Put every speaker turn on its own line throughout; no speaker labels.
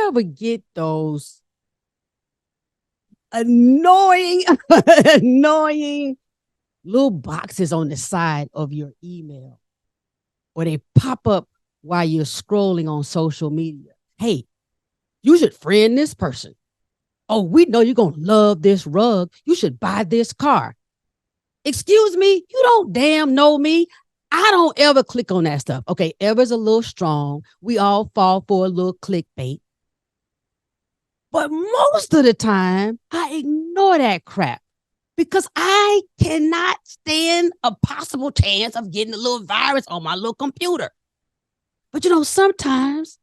ever get those annoying, annoying little boxes on the side of your email, or they pop up while you're scrolling on social media? Hey, you should friend this person. Oh, we know you're going to love this rug. You should buy this car. Excuse me, you don't damn know me. I don't ever click on that stuff. Okay, ever's a little strong. We all fall for a little clickbait. But most of the time, I ignore that crap because I cannot stand a possible chance of getting a little virus on my little computer. But sometimes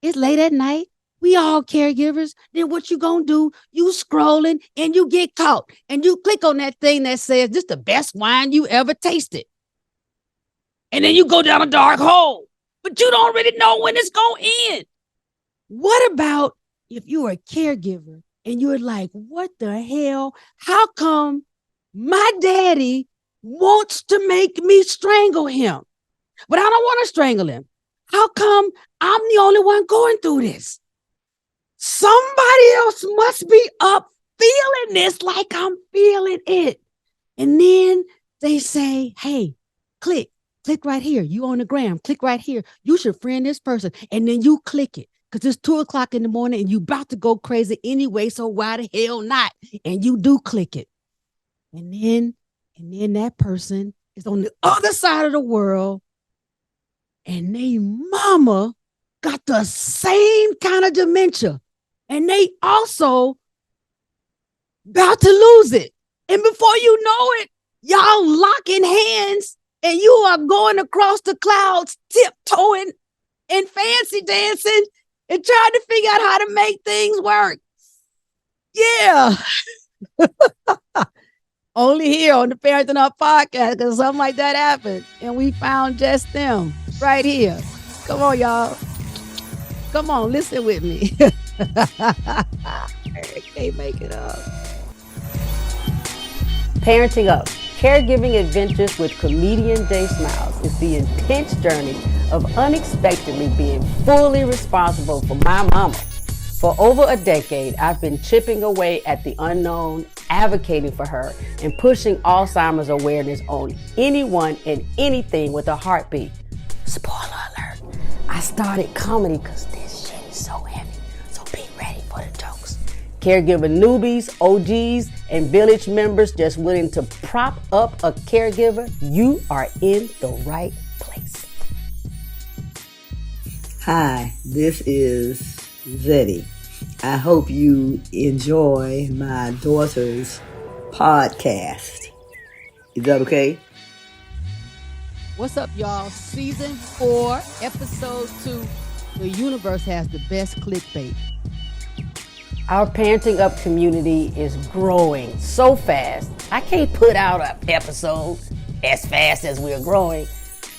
it's late at night. We all caregivers. Then what you gonna do? You scrolling and you get caught and you click on that thing that says this the best wine you ever tasted. And then you go down a dark hole, but you don't really know when it's gonna end. What about if you're a caregiver and you're like, what the hell? How come my daddy wants to make me strangle him, but I don't want to strangle him? How come I'm the only one going through this? Somebody else must be up feeling this like I'm feeling it. And then they say, hey, click right here. You on the gram, click right here. You should friend this person. And then you click it because it's 2:00 in the morning and you about to go crazy anyway. So why the hell not? And you do click it. And then that person is on the other side of the world and they mama got the same kind of dementia. And they also about to lose it. And before you know it, y'all locking hands and you are going across the clouds, tiptoeing and fancy dancing and trying to figure out how to make things work. Yeah. Only here on the Parenting Up podcast, because something like that happened. And we found just them right here. Come on, y'all. Come on, listen with me. I can't make it up. Parenting Up, caregiving adventures with comedian Jay Smiles is the intense journey of unexpectedly being fully responsible for my mama. For over a decade, I've been chipping away at the unknown, advocating for her, and pushing Alzheimer's awareness on anyone and anything with a heartbeat. Spoiler alert, I started comedy because this shit is so heavy, so be ready for the jokes. Caregiver newbies, OGs, and village members just willing to prop up a caregiver, you are in the right place.
Hi, this is Zeddy. I hope you enjoy my daughter's podcast. Is that okay?
What's up, y'all? Season 4, episode 2. The universe has the best clickbait. Our Parenting Up community is growing so fast. I can't put out an episode as fast as we're growing.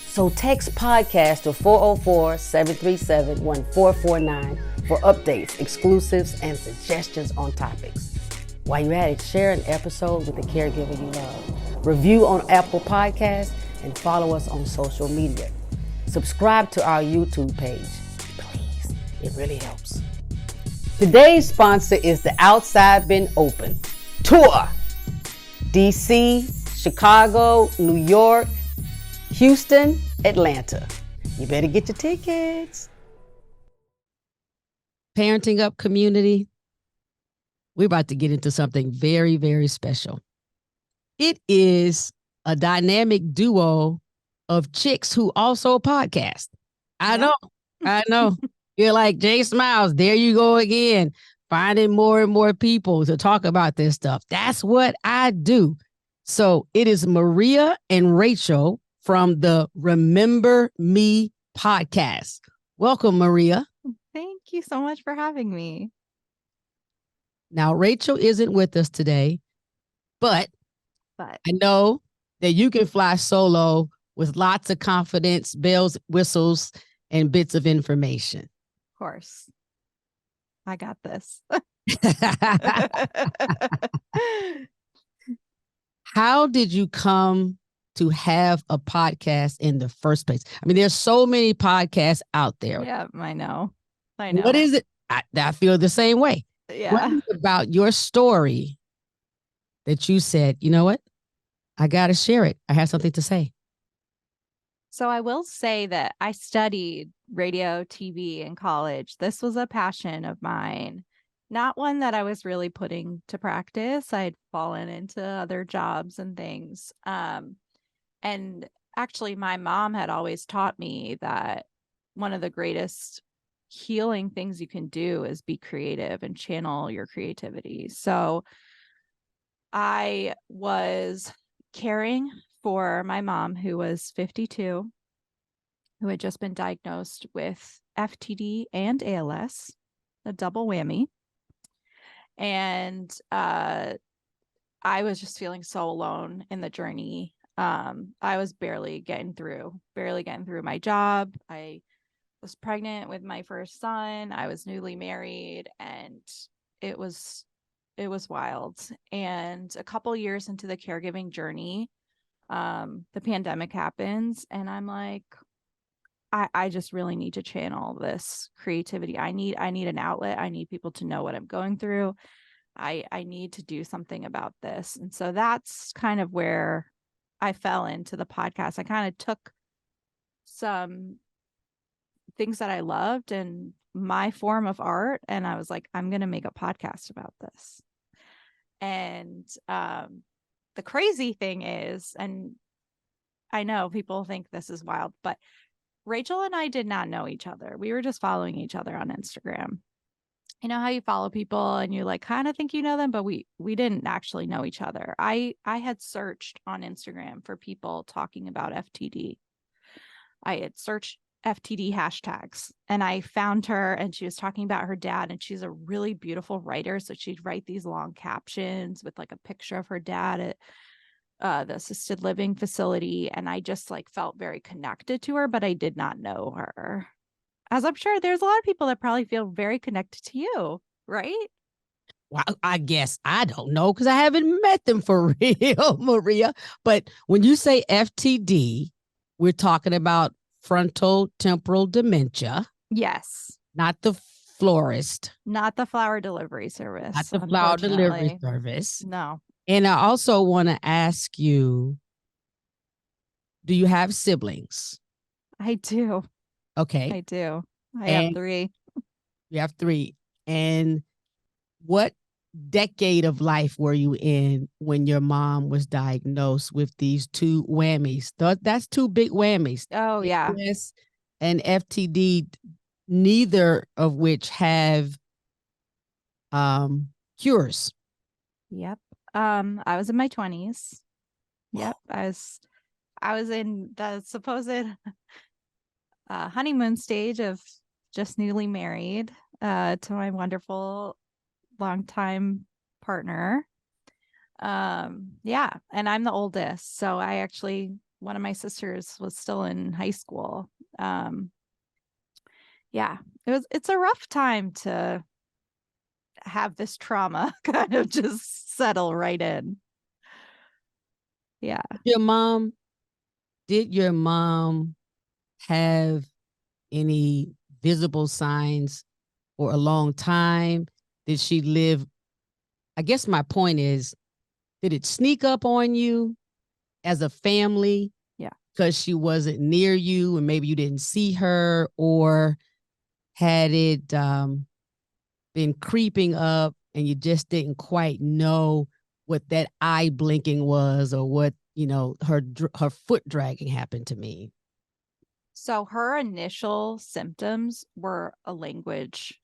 So text podcast to 404-737-1449 for updates, exclusives, and suggestions on topics. While you're at it, share an episode with a caregiver you love. Review on Apple Podcasts and follow us on social media. Subscribe to our YouTube page. Please, it really helps. Today's sponsor is the Outside Been Open Tour. DC, Chicago, New York, Houston, Atlanta. You better get your tickets. Parenting Up community, we're about to get into something very, very special. It is a dynamic duo of chicks who also podcast. I know. You're like, Jay Smiles, there you go again, finding more and more people to talk about this stuff. That's what I do. So it is Maria and Rachel from the Remember Me podcast. Welcome, Maria.
Thank you so much for having me.
Now, Rachel isn't with us today, but I know that you can fly solo with lots of confidence, bells, whistles, and bits of information.
Of course. I got this.
How did you come to have a podcast in the first place? I mean, there's so many podcasts out there.
Yeah, I know.
What is it? I feel the same way. What
Yeah.
is it about your story that you said, you know what? I got to share it. I have something to say.
So I will say that I studied radio, TV in college. This was a passion of mine, not one that I was really putting to practice. I'd fallen into other jobs and things. And actually, my mom had always taught me that one of the greatest healing things you can do is be creative and channel your creativity. So I was caring for my mom, who was 52, who had just been diagnosed with FTD and ALS, a double whammy. And I was just feeling so alone in the journey. I was barely getting through my job. I was pregnant with my first son. I was newly married, and it was wild. And a couple years into the caregiving journey, the pandemic happens, and I'm like, I just really need to channel this creativity. I need an outlet. I need people to know what I'm going through. I need to do something about this. And so that's kind of where I fell into the podcast. I kind of took some things that I loved and my form of art, and I was like, I'm going to make a podcast about this. And the crazy thing is, and I know people think this is wild, but Rachel and I did not know each other. We were just following each other on Instagram. You know how you follow people and you like kind of think you know them, but we didn't actually know each other. I had searched on Instagram for people talking about FTD. I had searched FTD hashtags and I found her, and she was talking about her dad, and she's a really beautiful writer. So she'd write these long captions with like a picture of her dad at the assisted living facility. And I just like felt very connected to her, but I did not know her. As I'm sure there's a lot of people that probably feel very connected to you, right?
Well, I guess I don't know because I haven't met them for real, Maria. But when you say FTD, we're talking about frontal temporal dementia,
Yes.
not the florist,
Not the flower delivery
not
service,
the flower delivery
unfortunately.
service.
No,
And I also want to ask you, do you have siblings?
I do.
Okay.
I do. I have
And
3.
you have 3. And what decade of life were you in when your mom was diagnosed with these 2 whammies? That's 2 big whammies.
Oh, yeah.
ALS and FTD, neither of which have cures.
Yep. I was in my 20s. Yep. I was in the supposed honeymoon stage of just newly married to my wonderful longtime partner. Yeah, and I'm the oldest, so I actually, one of my sisters was still in high school. Um, yeah, it's a rough time to have this trauma kind of just settle right in. Yeah.
Your mom, did your mom have any visible signs for a long time? Did she live? I guess my point is, did it sneak up on you as a family?
Yeah.
Because she wasn't near you and maybe you didn't see her, or had it been creeping up and you just didn't quite know what that eye blinking was, or what, her foot dragging happened to me?
So her initial symptoms were a language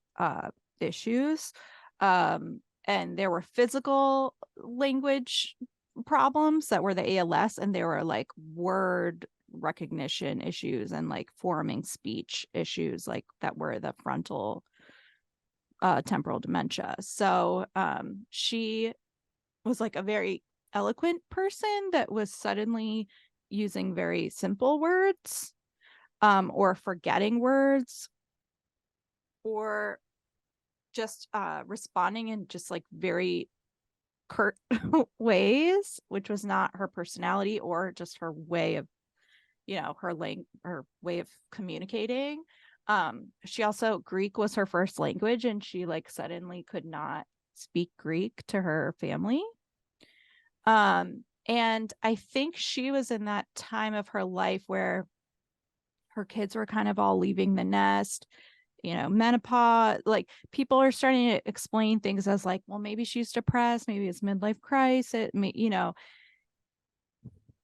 issues. And there were physical language problems that were the ALS, and there were like word recognition issues and like forming speech issues like that were the frontal temporal dementia. So she was like a very eloquent person that was suddenly using very simple words, or forgetting words, or just responding in just like very curt ways, which was not her personality or just her way of, her way of communicating. She also, Greek was her first language, and she like suddenly could not speak Greek to her family. And I think she was in that time of her life where her kids were kind of all leaving the nest, menopause. Like, people are starting to explain things as like, well, maybe she's depressed, maybe it's midlife crisis,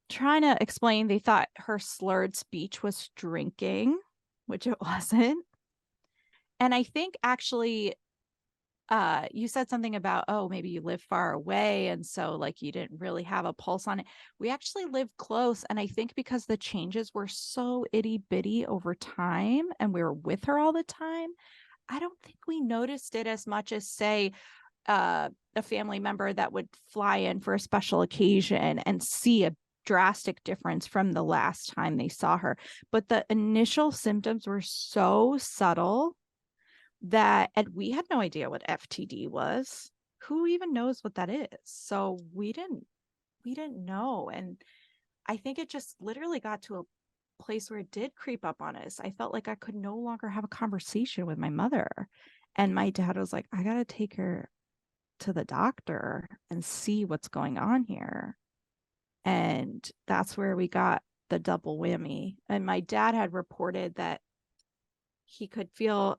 trying to explain. They thought her slurred speech was drinking, which it wasn't. And I think actually, you said something about, oh, maybe you live far away, and so like you didn't really have a pulse on it. We actually live close, and I think because the changes were so itty bitty over time and we were with her all the time, I don't think we noticed it as much as, say, a family member that would fly in for a special occasion and see a drastic difference from the last time they saw her. But the initial symptoms were so subtle that, and we had no idea what FTD was. Who even knows what that is? So we didn't know. And I think it just literally got to a place where it did creep up on us. I felt like I could no longer have a conversation with my mother. And my dad was like, I got to take her to the doctor and see what's going on here. And that's where we got the double whammy. And my dad had reported that he could feel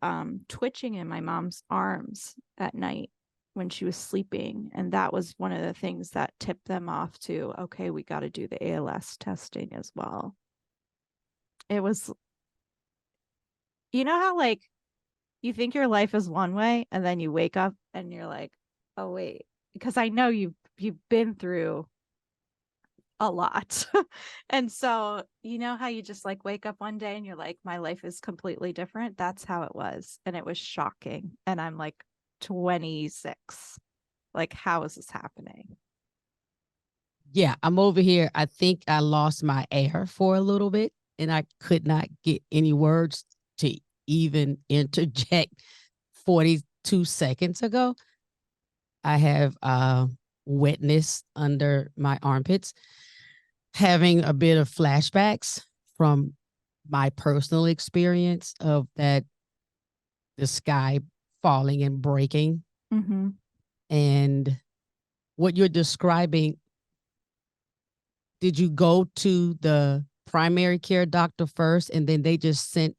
twitching in my mom's arms at night when she was sleeping. And that was one of the things that tipped them off to, okay, we got to do the ALS testing as well. It was, how like you think your life is one way and then you wake up and you're like, oh, wait, because I know you've been through a lot. And so, how you just like wake up one day and you're like, my life is completely different. That's how it was. And it was shocking. And I'm like 26. Like, how is this happening?
Yeah, I'm over here. I think I lost my air for a little bit and I could not get any words to even interject 42 seconds ago. I have wetness under my armpits, having a bit of flashbacks from my personal experience of that, the sky falling and breaking.
Mm-hmm.
And what you're describing, did you go to the primary care doctor first and then they just sent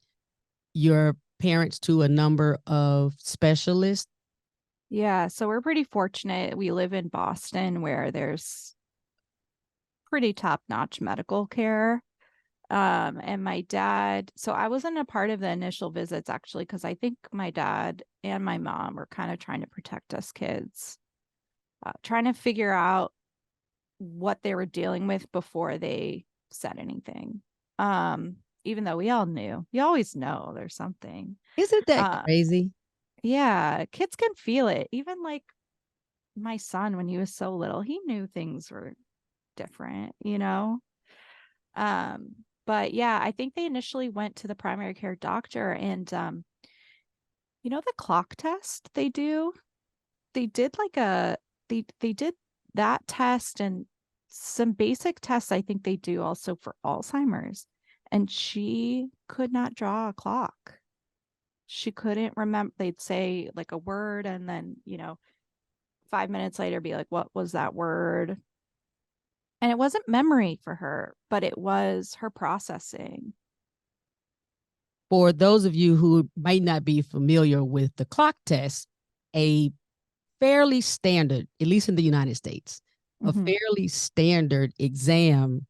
your parents to a number of specialists?
Yeah. So we're pretty fortunate. We live in Boston where there's pretty top-notch medical care. And my dad, so I wasn't a part of the initial visits actually, because I think my dad and my mom were kind of trying to protect us kids, trying to figure out what they were dealing with before they said anything. Even though we all knew, you always know there's something.
Isn't that crazy?
Yeah, kids can feel it. Even like my son, when he was so little, he knew things were different. But yeah, I think they initially went to the primary care doctor, and the clock test they do, they did like they did that test and some basic tests I think they do also for Alzheimer's. And she could not draw a clock. She couldn't remember. They'd say like a word and then, 5 minutes later be like, what was that word? And it wasn't memory for her, but it was her processing.
For those of you who might not be familiar with the clock test, a fairly standard, at least in the United States, a fairly standard exam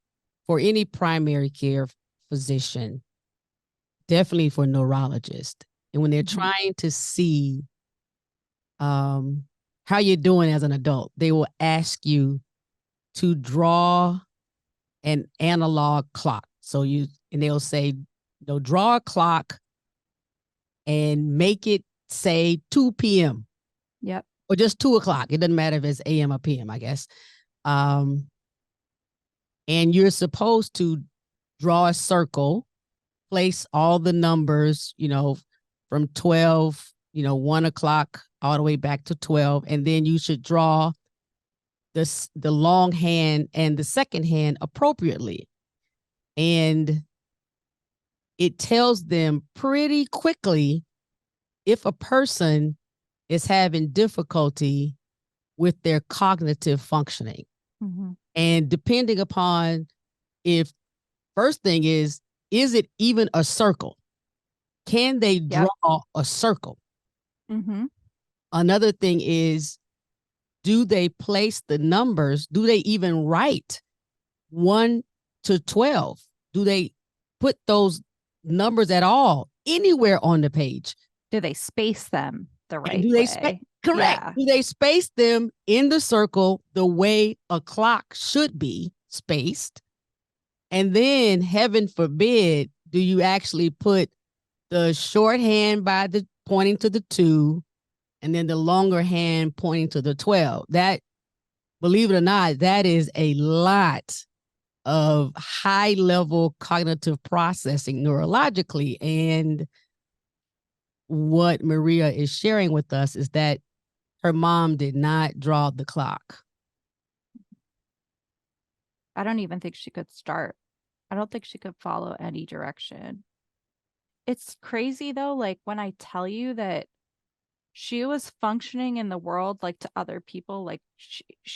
for any primary care physician, definitely for neurologists. And when they're trying to see how you're doing as an adult, they will ask you to draw an analog clock. And they'll say, draw a clock and make it say 2 p.m.
Yep.
Or just 2 o'clock. It doesn't matter if it's a.m. or p.m., I guess. And you're supposed to draw a circle, place all the numbers, from 12, 1 o'clock all the way back to 12. And then you should draw the long hand and the second hand appropriately. And it tells them pretty quickly if a person is having difficulty with their cognitive functioning.
Mm-hmm.
And depending upon if, first thing is it even a circle? Can they draw a circle?
Mm-hmm.
Another thing is, do they place the numbers? Do they even write 1 to 12? Do they put those numbers at all anywhere on the page?
Do they space them the
And
right
do they
way?
correct?
Yeah.
Do they space them in the circle the way a clock should be spaced? And then, heaven forbid, do you actually put the shorthand by the pointing to the 2 and then the longer hand pointing to the 12? That, believe it or not, that is a lot of high level cognitive processing neurologically. And what Maria is sharing with us is that her mom did not draw the clock.
I don't even think she could start. I don't think she could follow any direction. It's crazy though, like when I tell you that she was functioning in the world like to other people, like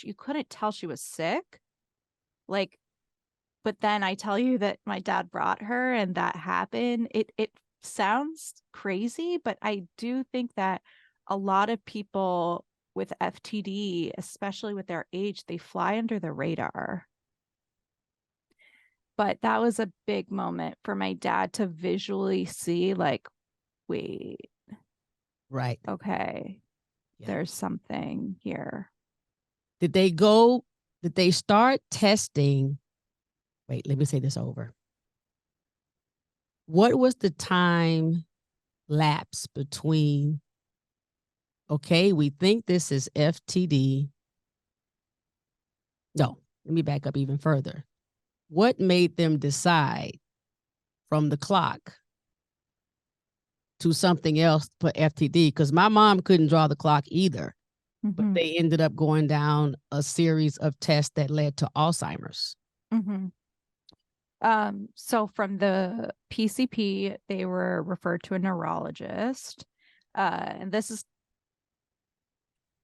you couldn't tell she was sick. Like, but then I tell you that my dad brought her and that happened. It sounds crazy, but I do think that a lot of people with FTD, especially with their age, they fly under the radar. But that was a big moment for my dad to visually see, like, wait,
Right.
okay,
Yeah.
there's something here.
Did they start testing? Wait, let me say this over. What was the time lapse between, okay, we think this is FTD? No, let me back up even further. What made them decide from the clock to something else for FTD? Because my mom couldn't draw the clock either, but they ended up going down a series of tests that led to Alzheimer's.
So from the PCP, they were referred to a neurologist. And this is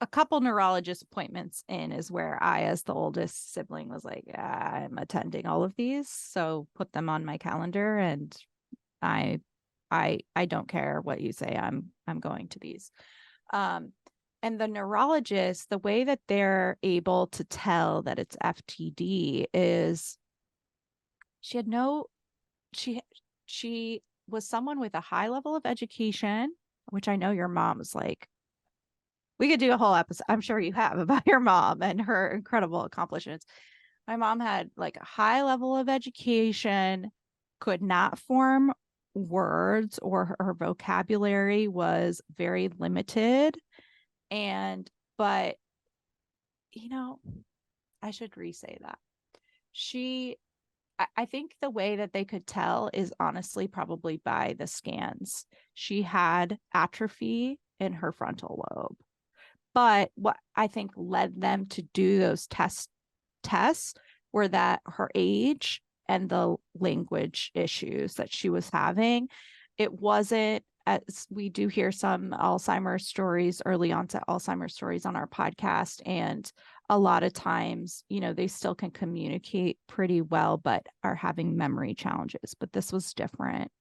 a couple neurologist appointments in is where I, as the oldest sibling, was like, yeah, I'm attending all of these. So put them on my calendar, and I don't care what you say. I'm going to these. And the neurologist, the way that they're able to tell that it's FTD is she was someone with a high level of education, which I know your mom's like, we could do a whole episode, I'm sure you have, about your mom and her incredible accomplishments. My mom had like a high level of education, could not form words, or her vocabulary was very limited. But I should re-say that. I think the way that they could tell is honestly probably by the scans. She had atrophy in her frontal lobe. But what I think led them to do those tests were that her age and the language issues that she was having. It wasn't, as we do hear some Alzheimer's stories, early onset Alzheimer's stories on our podcast, and a lot of times, they still can communicate pretty well, but are having memory challenges. But this was different.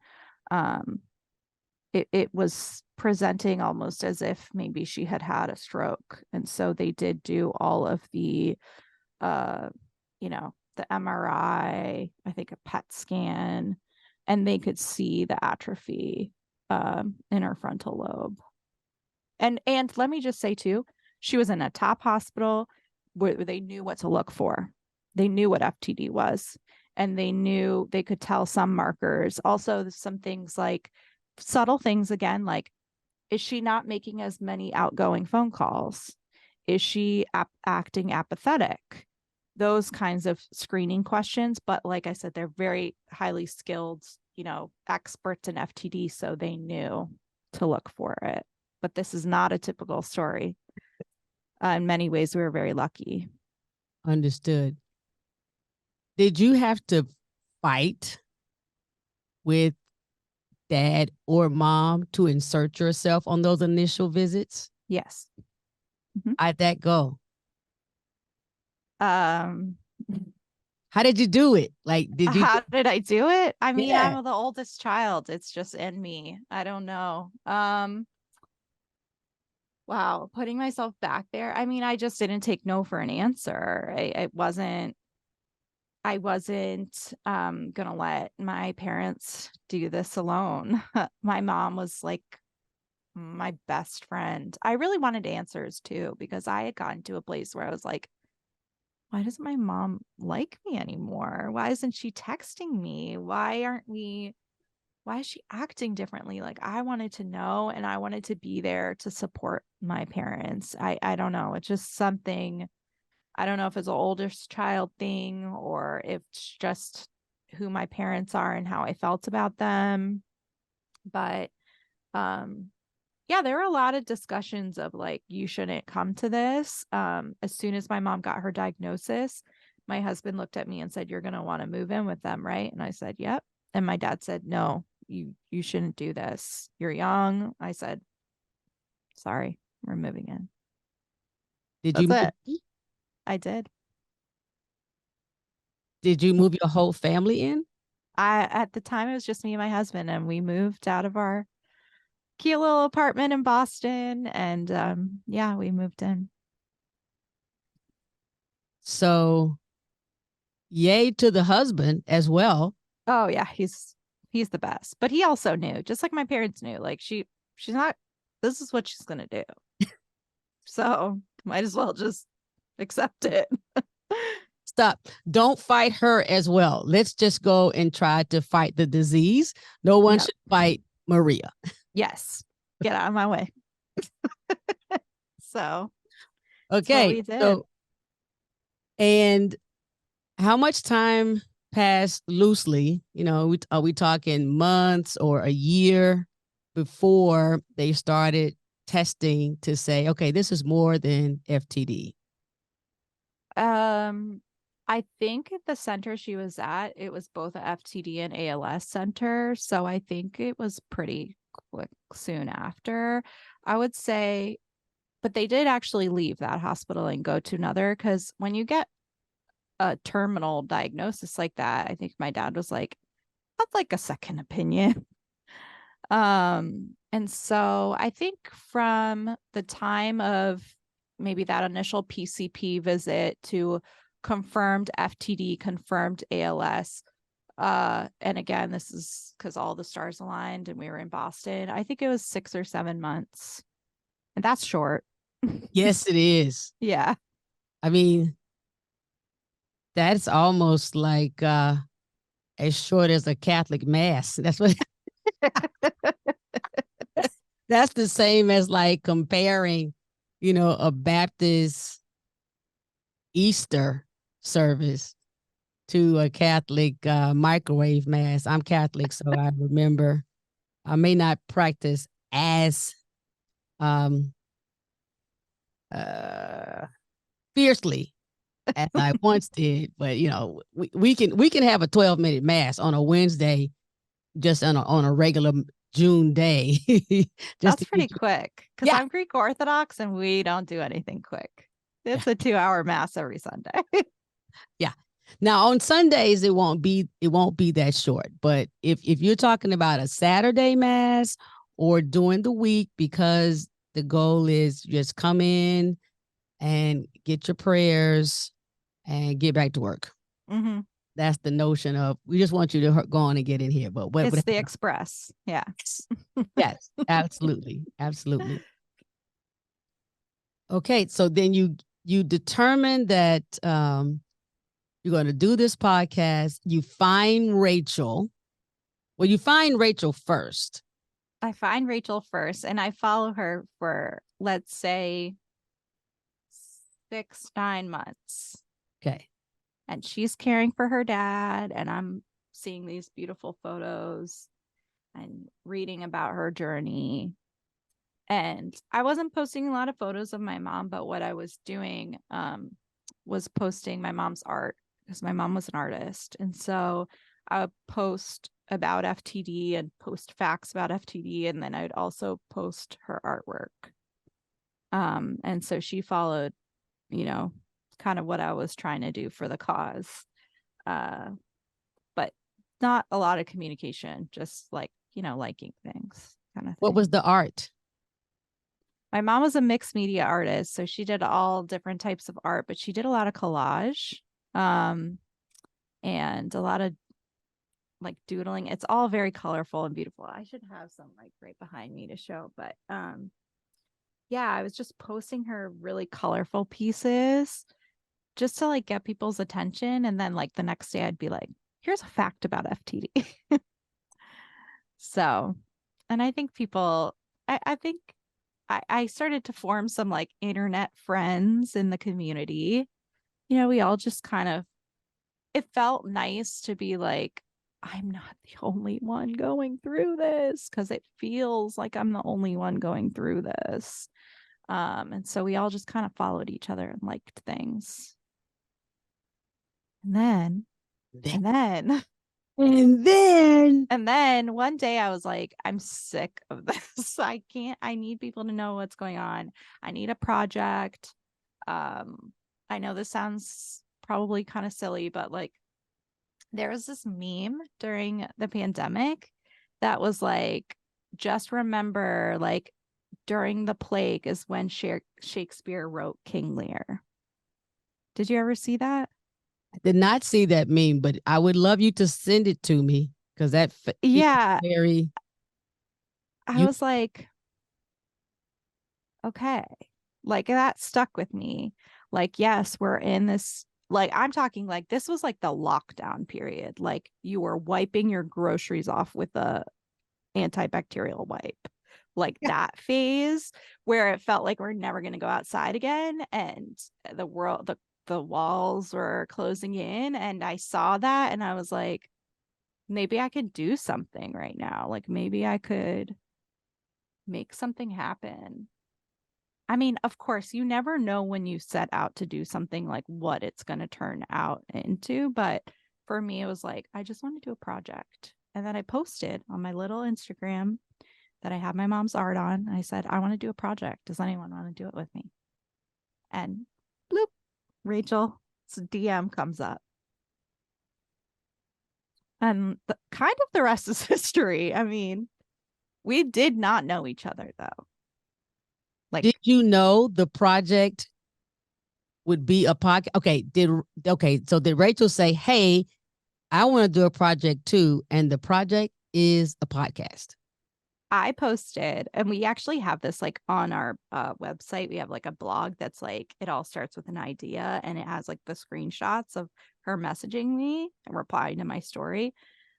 It was presenting almost as if maybe she had had a stroke. And so they did do all of the, the MRI, I think a PET scan, and they could see the atrophy in her frontal lobe. And let me just say too, she was in a top hospital where they knew what to look for. They knew what FTD was, and they knew they could tell some markers. Also, some things like subtle things again, like, is she not making as many outgoing phone calls? Is she acting apathetic? Those kinds of screening questions. But like I said, they're very highly skilled, experts in FTD, so they knew to look for it. But this is not a typical story. In many ways, we were very lucky.
Understood. Did you have to fight with dad or mom to insert yourself on those initial visits?
Yes.
How'd that go?
Um,
How did you do it? Like, did you?
how did I do it? I mean,
Yeah.
I'm the oldest child. It's just in me. I don't know. Wow, putting myself back there. I mean, I just didn't take no for an answer. I wasn't gonna let my parents do this alone. My mom was like my best friend. I really wanted answers too, because I had gotten to a place where I was like, why doesn't my mom like me anymore? Why isn't she texting me? Why is she acting differently? Like, I wanted to know, and I wanted to be there to support my parents. I don't know. It's just something. I don't know if it's an oldest child thing or if it's just who my parents are and how I felt about them. But um yeah, there were a lot of discussions of like, you shouldn't come to this. As soon as my mom got her diagnosis, my husband looked at me and said, "You're going to want to move in with them, right?" And I said, "Yep." And my dad said, "No, you shouldn't do this. You're young." I said, "Sorry, we're moving in."
Did you
That's
move?
it. I did.
Did you move your whole family in?
I At the time it was just me and my husband, and we moved out of our cute little apartment in Boston, and yeah, we moved in.
So, yay to the husband as well.
Oh yeah, he's the best. But he also knew, just like my parents knew, like she's not, this is what she's gonna do. So might as well just accept it.
Stop. Don't fight her as well. Let's just go and try to fight the disease. No one
Yep.
should fight Maria.
Yes. Get out of my way. So that's what
Okay.
we did.
So, and how much time passed loosely? Are we talking months or a year before they started testing to say, okay, this is more than FTD?
Um, I think at the center she was at, it was both a FTD and ALS center. So I think it was pretty quick soon after, I would say. But they did actually leave that hospital and go to another, because when you get a terminal diagnosis like that, I think my dad was like, I'd like a second opinion. And so I think from the time of maybe that initial PCP visit to confirmed FTD, confirmed ALS, and again, this is because all the stars aligned and we were in Boston, I think it was 6 or 7 months. And that's short.
Yes, it is.
Yeah.
I mean, that's almost like as short as a Catholic mass. That's the same as like comparing, a Baptist Easter service to a Catholic microwave mass. I'm Catholic, so I remember I may not practice as um, uh, fiercely as I once did, but we can have a 12-minute mass on a Wednesday, just on a regular June day, just
That's
to get
pretty
you.
quick because
Yeah,
I'm Greek Orthodox and we don't do anything quick.
yeah,
It's a 2 hour mass every Sunday.
yeah. Now on Sundays it won't be that short, but if you're talking about a Saturday mass or during the week, because the goal is just come in and get your prayers and get back to work.
Mm-hmm.
That's the notion of we just want you to go on and get in here. But what
It's
would
the express. Yeah.
yes, absolutely, absolutely. Okay, so then you determine that you're going to do this podcast. You find Rachel. Well, you find Rachel first.
I find Rachel first and I follow her for, let's say, 6, 9 months.
Okay.
And she's caring for her dad. And I'm seeing these beautiful photos and reading about her journey. And I wasn't posting a lot of photos of my mom, but what I was doing was posting my mom's art, because my mom was an artist. And so I would post about FTD and post facts about FTD, and then I'd also post her artwork. And so she followed, kind of what I was trying to do for the cause. But not a lot of communication, just like, liking things kind of thing.
What was the art?
My mom was a mixed media artist, so she did all different types of art, but she did a lot of collage, and a lot of like doodling. It's all very colorful and beautiful. I should have some like right behind me to show, but yeah, I was just posting her really colorful pieces just to like get people's attention, and then like the next day I'd be like, here's a fact about FTD. So, and I think people, I think I started to form some like internet friends in the community. We all just kind of, it felt nice to be like, I'm not the only one going through this, because it feels like I'm the only one going through this. And so we all just kind of followed each other and liked things. And then
And then
And then one day I was like, I'm sick of this. I need people to know what's going on. I need a project. I know this sounds probably kind of silly, but like there was this meme during the pandemic that was like, just remember, like during the plague is when Shakespeare wrote King Lear. Did you ever see that?
I did not see that meme, but I would love you to send it to me because that
Yeah.
very.
I was like, okay, like that stuck with me. Like, yes, we're in this, like, I'm talking like this was like the lockdown period. Like, you were wiping your groceries off with a antibacterial wipe, like that phase where it felt like we're never going to go outside again, and the walls were closing in. And I saw that and I was like, maybe I could do something right now. Like, maybe I could make something happen. I mean, of course, you never know when you set out to do something like what it's going to turn out into. But for me, it was like, I just want to do a project. And then I posted on my little Instagram that I have my mom's art on. I said, I want to do a project. Does anyone want to do it with me? And bloop, Rachel's DM comes up. And kind of the rest is history. I mean, we did not know each other though. Like,
did you know the project would be a podcast? So did Rachel say, "Hey, I want to do a project too," and the project is a podcast?
I posted, and we actually have this like on our website. We have like a blog that's like, it all starts with an idea, and it has like the screenshots of her messaging me and replying to my story.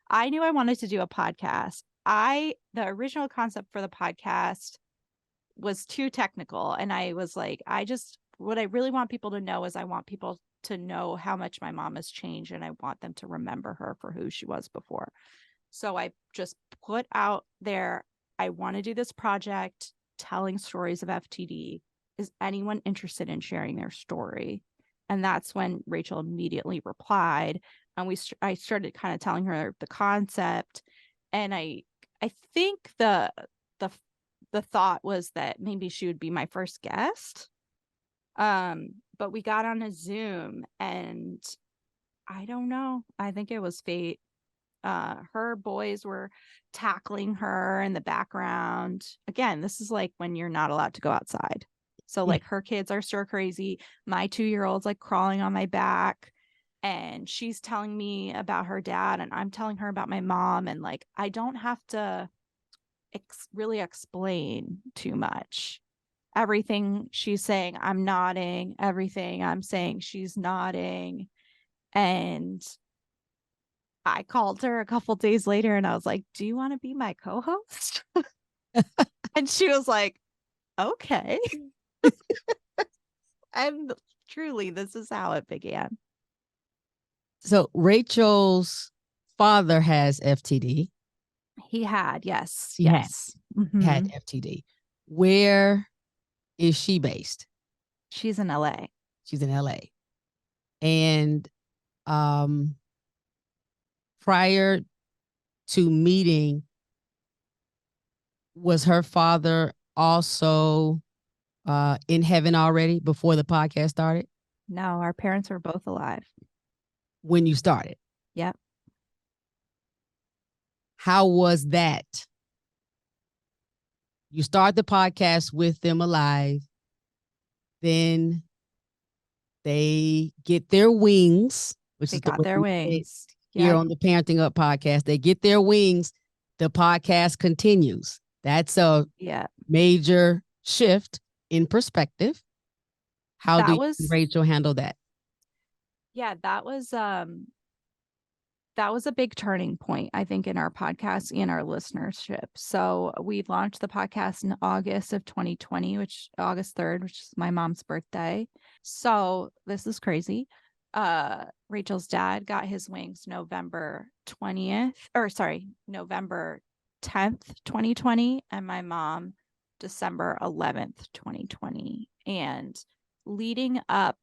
I knew I wanted to do a podcast. The original concept for the podcast was too technical, and I was like, what I really want people to know is I want people to know how much my mom has changed, and I want them to remember her for who she was before. So I just put out there, I want to do this project telling stories of FTD. Is anyone interested in sharing their story? And that's when Rachel immediately replied, and I started kind of telling her the concept. And I think the thought was that maybe she would be my first guest. But we got on a Zoom, and I don't know. I think it was fate. Her boys were tackling her in the background. Again, this is like when you're not allowed to go outside. So like her kids are stir crazy. My 2-year-old's like crawling on my back, and she's telling me about her dad, and I'm telling her about my mom. And like, I don't have to really explain too much. Everything she's saying, I'm nodding. Everything I'm saying, she's nodding. And I called her a couple days later and I was like, do you want to be my co-host? And she was like, okay. And truly, this is how it began.
So Rachel's father has FTD.
He had, yes.
He
yes.
had FTD. Where is she based?
She's in LA.
She's in LA. And prior to meeting, was her father also in heaven already before the podcast started?
No, our parents were both alive.
When you started?
Yep.
How was that? You start the podcast with them alive, then they get their wings, which
They
is the
got
way
their
we say it
wings.
here
Yep.
on the Parenting Up podcast. They get their wings. The podcast continues. That's a major shift in perspective. How do you, Rachel, handle that?
Yeah, that was a big turning point, I think, in our podcast and our listenership. So we launched the podcast in August of 2020, which August 3rd, which is my mom's birthday. So this is crazy. Rachel's dad got his wings November 10th, 2020, and my mom December 11th, 2020. And leading up,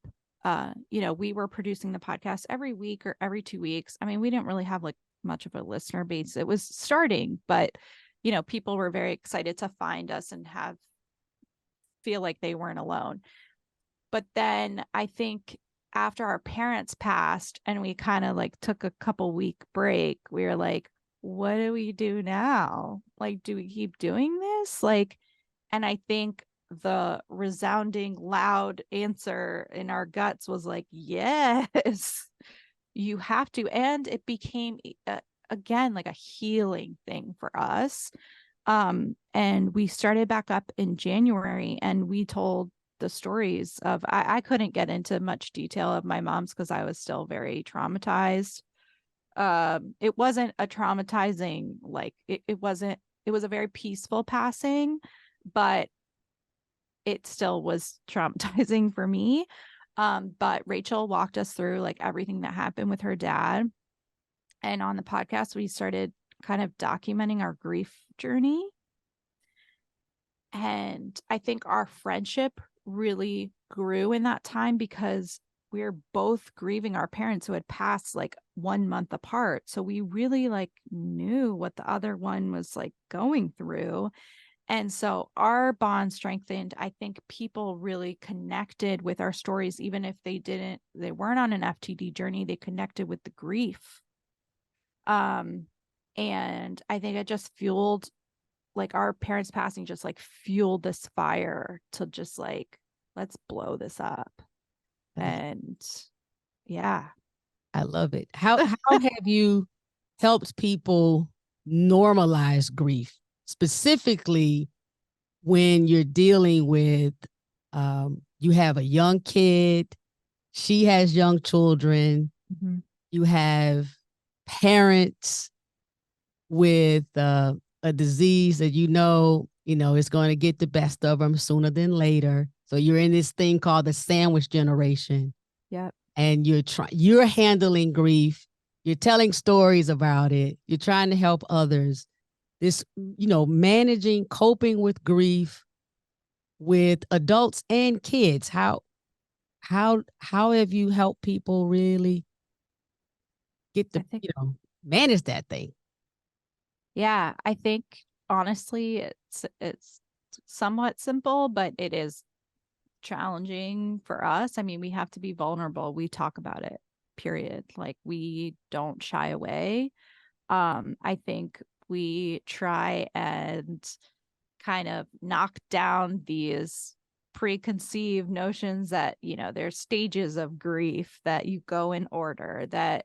we were producing the podcast every week or every 2 weeks. I mean, we didn't really have like much of a listener base. It was starting, but people were very excited to find us and feel like they weren't alone. But then I think after our parents passed and we kind of like took a couple week break, we were like, what do we do now? Like, do we keep doing this? Like, and I think the resounding loud answer in our guts was like, yes, you have to. And it became again like a healing thing for us. And we started back up in January, and we told the stories of I couldn't get into much detail of my mom's because I was still very traumatized. It wasn't a traumatizing, like it wasn't, it was a very peaceful passing, but it still was traumatizing for me. But Rachel walked us through like everything that happened with her dad. And on the podcast, we started kind of documenting our grief journey. And I think our friendship really grew in that time because we were both grieving our parents who had passed like 1 month apart. So we really like knew what the other one was like going through. And so our bond strengthened. I think people really connected with our stories, even if they weren't on an FTD journey, they connected with the grief. And I think it just fueled, like our parents passing just like fueled this fire to just like, let's blow this up. And yeah.
I love it. How have you helped people normalize grief, specifically when you're dealing with you have a young kid, she has young children, you have parents with a disease that it's going to get the best of them sooner than later. So you're in this thing called the sandwich generation.
Yep.
And you're handling grief. You're telling stories about it. You're trying to help others. This, managing, coping with grief with adults and kids. How have you helped people really get manage that thing?
Yeah, I think honestly it's somewhat simple, but it is challenging for us. I mean, we have to be vulnerable. We talk about it, period. Like we don't shy away. I think we try and kind of knock down these preconceived notions that, there's stages of grief, that you go in order, that,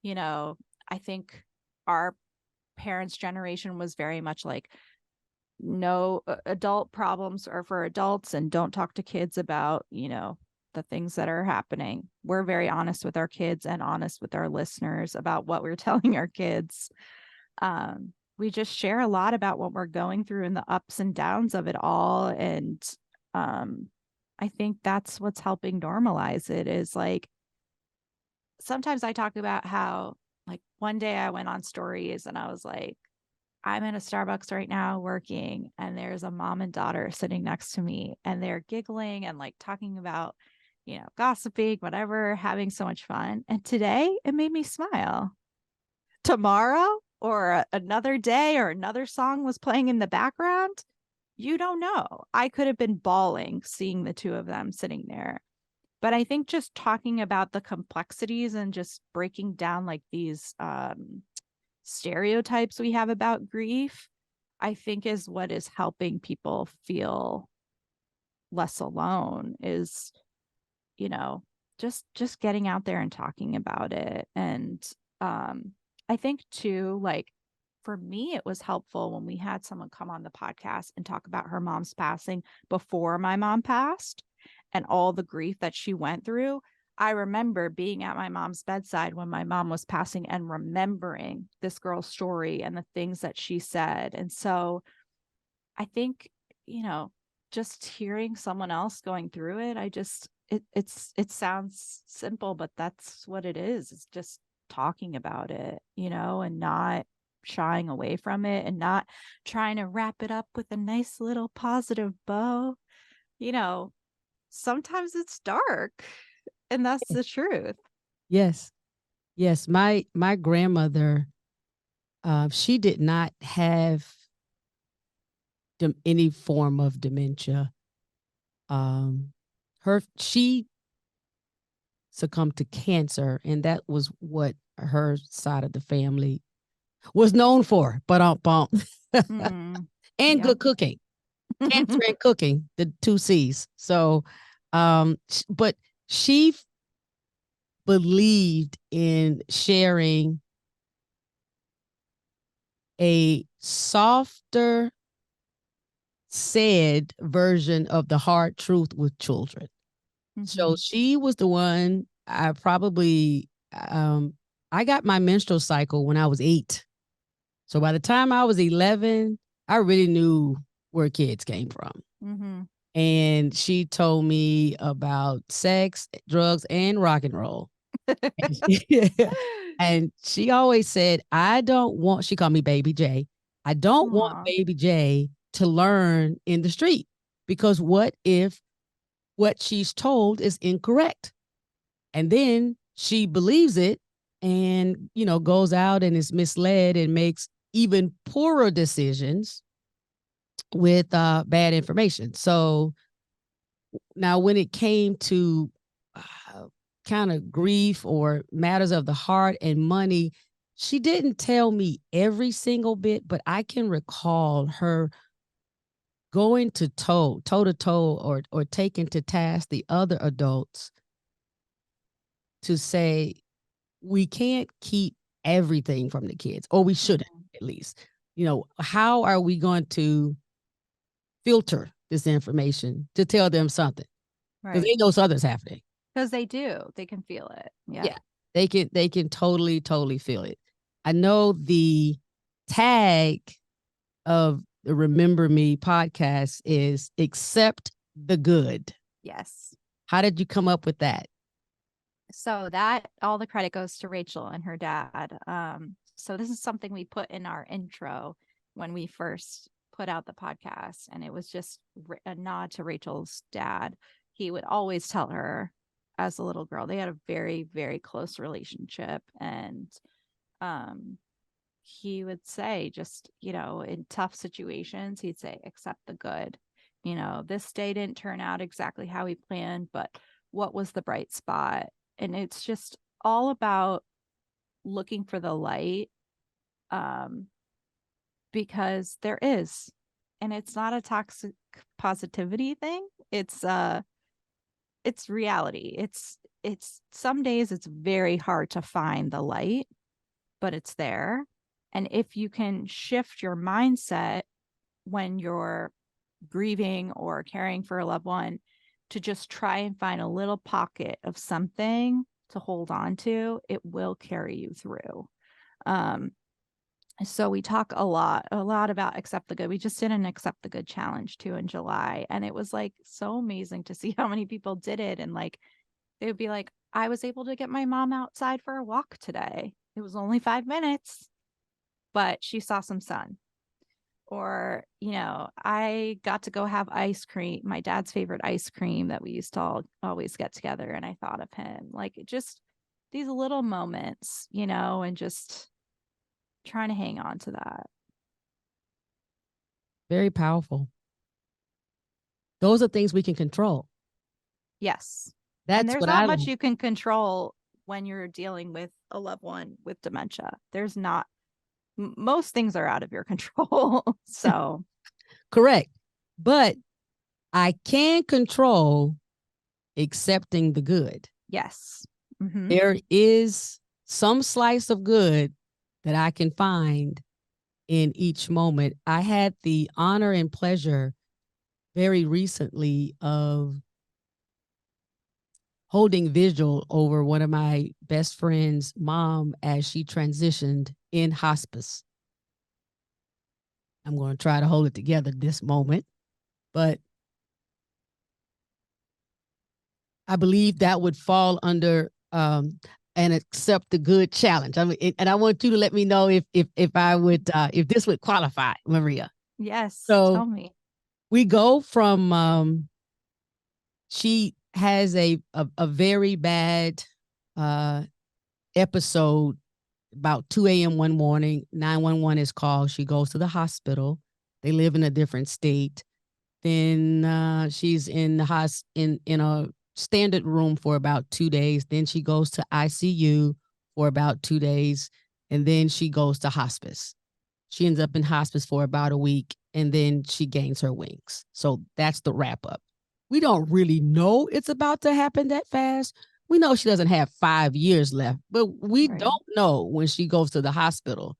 I think our parents' generation was very much like, no, adult problems are for adults and don't talk to kids about, the things that are happening. We're very honest with our kids and honest with our listeners about what we're telling our kids. We just share a lot about what we're going through and the ups and downs of it all. And I think that's what's helping normalize it, is like, sometimes I talk about how like one day I went on stories and I was like, I'm in a Starbucks right now working, and there's a mom and daughter sitting next to me, and they're giggling and like talking about, gossiping, whatever, having so much fun. And today it made me smile. tomorrow or another day or another song was playing in the background, you don't know. I could have been bawling seeing the two of them sitting there. But I think just talking about the complexities and just breaking down like these stereotypes we have about grief, I think is what is helping people feel less alone is, you know, just getting out there and talking about it. And I think too, like for me, it was helpful when we had someone come on the podcast and talk about her mom's passing before my mom passed and all the grief that she went through. I remember being at my mom's bedside when my mom was passing and remembering this girl's story and the things that she said. And so I think, you know, just hearing someone else going through it, it sounds simple, but that's what it is. It's just talking about it, you know, and not shying away from it and not trying to wrap it up with a nice little positive bow. You know, sometimes it's dark, and that's the truth.
Yes. Yes. My grandmother, she did not have any form of dementia. She succumbed to cancer, and that was what her side of the family was known for. But
Mm,
and
yep.
good cooking, cancer and cooking, the two C's. So, but she believed in sharing a softer said version of the hard truth with children. So she was the one. I got my menstrual cycle when I was 8. So by the time I was 11, I really knew where kids came from.
Mm-hmm.
And she told me about sex, drugs, and rock and roll. And she always said, she called me Baby J. I don't want
Aw.
Baby J to learn in the street, because what if what she's told is incorrect? And then she believes it and, goes out and is misled and makes even poorer decisions with bad information. So now, when it came to kind of grief or matters of the heart and money, she didn't tell me every single bit, but I can recall her going to toe to toe, or taking to task the other adults to say, we can't keep everything from the kids, or we shouldn't, at least. How are we going to filter this information to tell them something? Because
Right.
they know something's happening.
Because they do. They can feel it. Yeah.
Yeah, they can totally feel it. I know the tag of the Remember Me podcast is accept the good.
Yes.
How did you come up with that?
So that all the credit goes to Rachel and her dad. So this is something we put in our intro when we first put out the podcast, and it was just a nod to Rachel's dad. He would always tell her as a little girl, they had a very, very close relationship. And he would say, just, in tough situations, he'd say, accept the good. This day didn't turn out exactly how he planned, but what was the bright spot? And it's just all about looking for the light, because there is. And it's not a toxic positivity thing. It's reality. It's some days it's very hard to find the light, but it's there. And if you can shift your mindset when you're grieving or caring for a loved one to just try and find a little pocket of something to hold on to, it will carry you through. So we talk a lot about accept the good. We just did an accept the good challenge too in July, and it was like so amazing to see how many people did it. And like they would be like, I was able to get my mom outside for a walk today. It was only 5 minutes, but she saw some sun. Or, I got to go have ice cream, my dad's favorite ice cream that we used to always get together. And I thought of him. Like just these little moments, and just trying to hang on to that.
Very powerful. Those are things we can control.
Yes. And
That's
there's
what
not
I
much
learned.
you can control when you're dealing with a loved one with dementia. There's not, most things are out of your control. So,
Correct. But I can control accepting the good.
yes. Mm-hmm.
There is some slice of good that I can find in each moment. I had the honor and pleasure very recently of holding vigil over one of my best friend's mom as she transitioned in hospice. I'm going to try to hold it together this moment, but I believe that would fall under and accept the good challenge. I mean, and I want you to let me know if I would if this would qualify, Maria.
Yes.
So
Tell me.
we go from she has a very bad episode about 2 a.m. one morning. 911 is called. She goes to the hospital. They live in a different state. Then she's in the in a standard room for about 2 days. Then she goes to ICU for about 2 days, and then she goes to hospice. She ends up in hospice for about a week, and then she gains her wings. So that's the wrap up. We don't really know it's about to happen that fast. We know she doesn't have 5 years left, but we
Right.
don't know when she goes to the hospital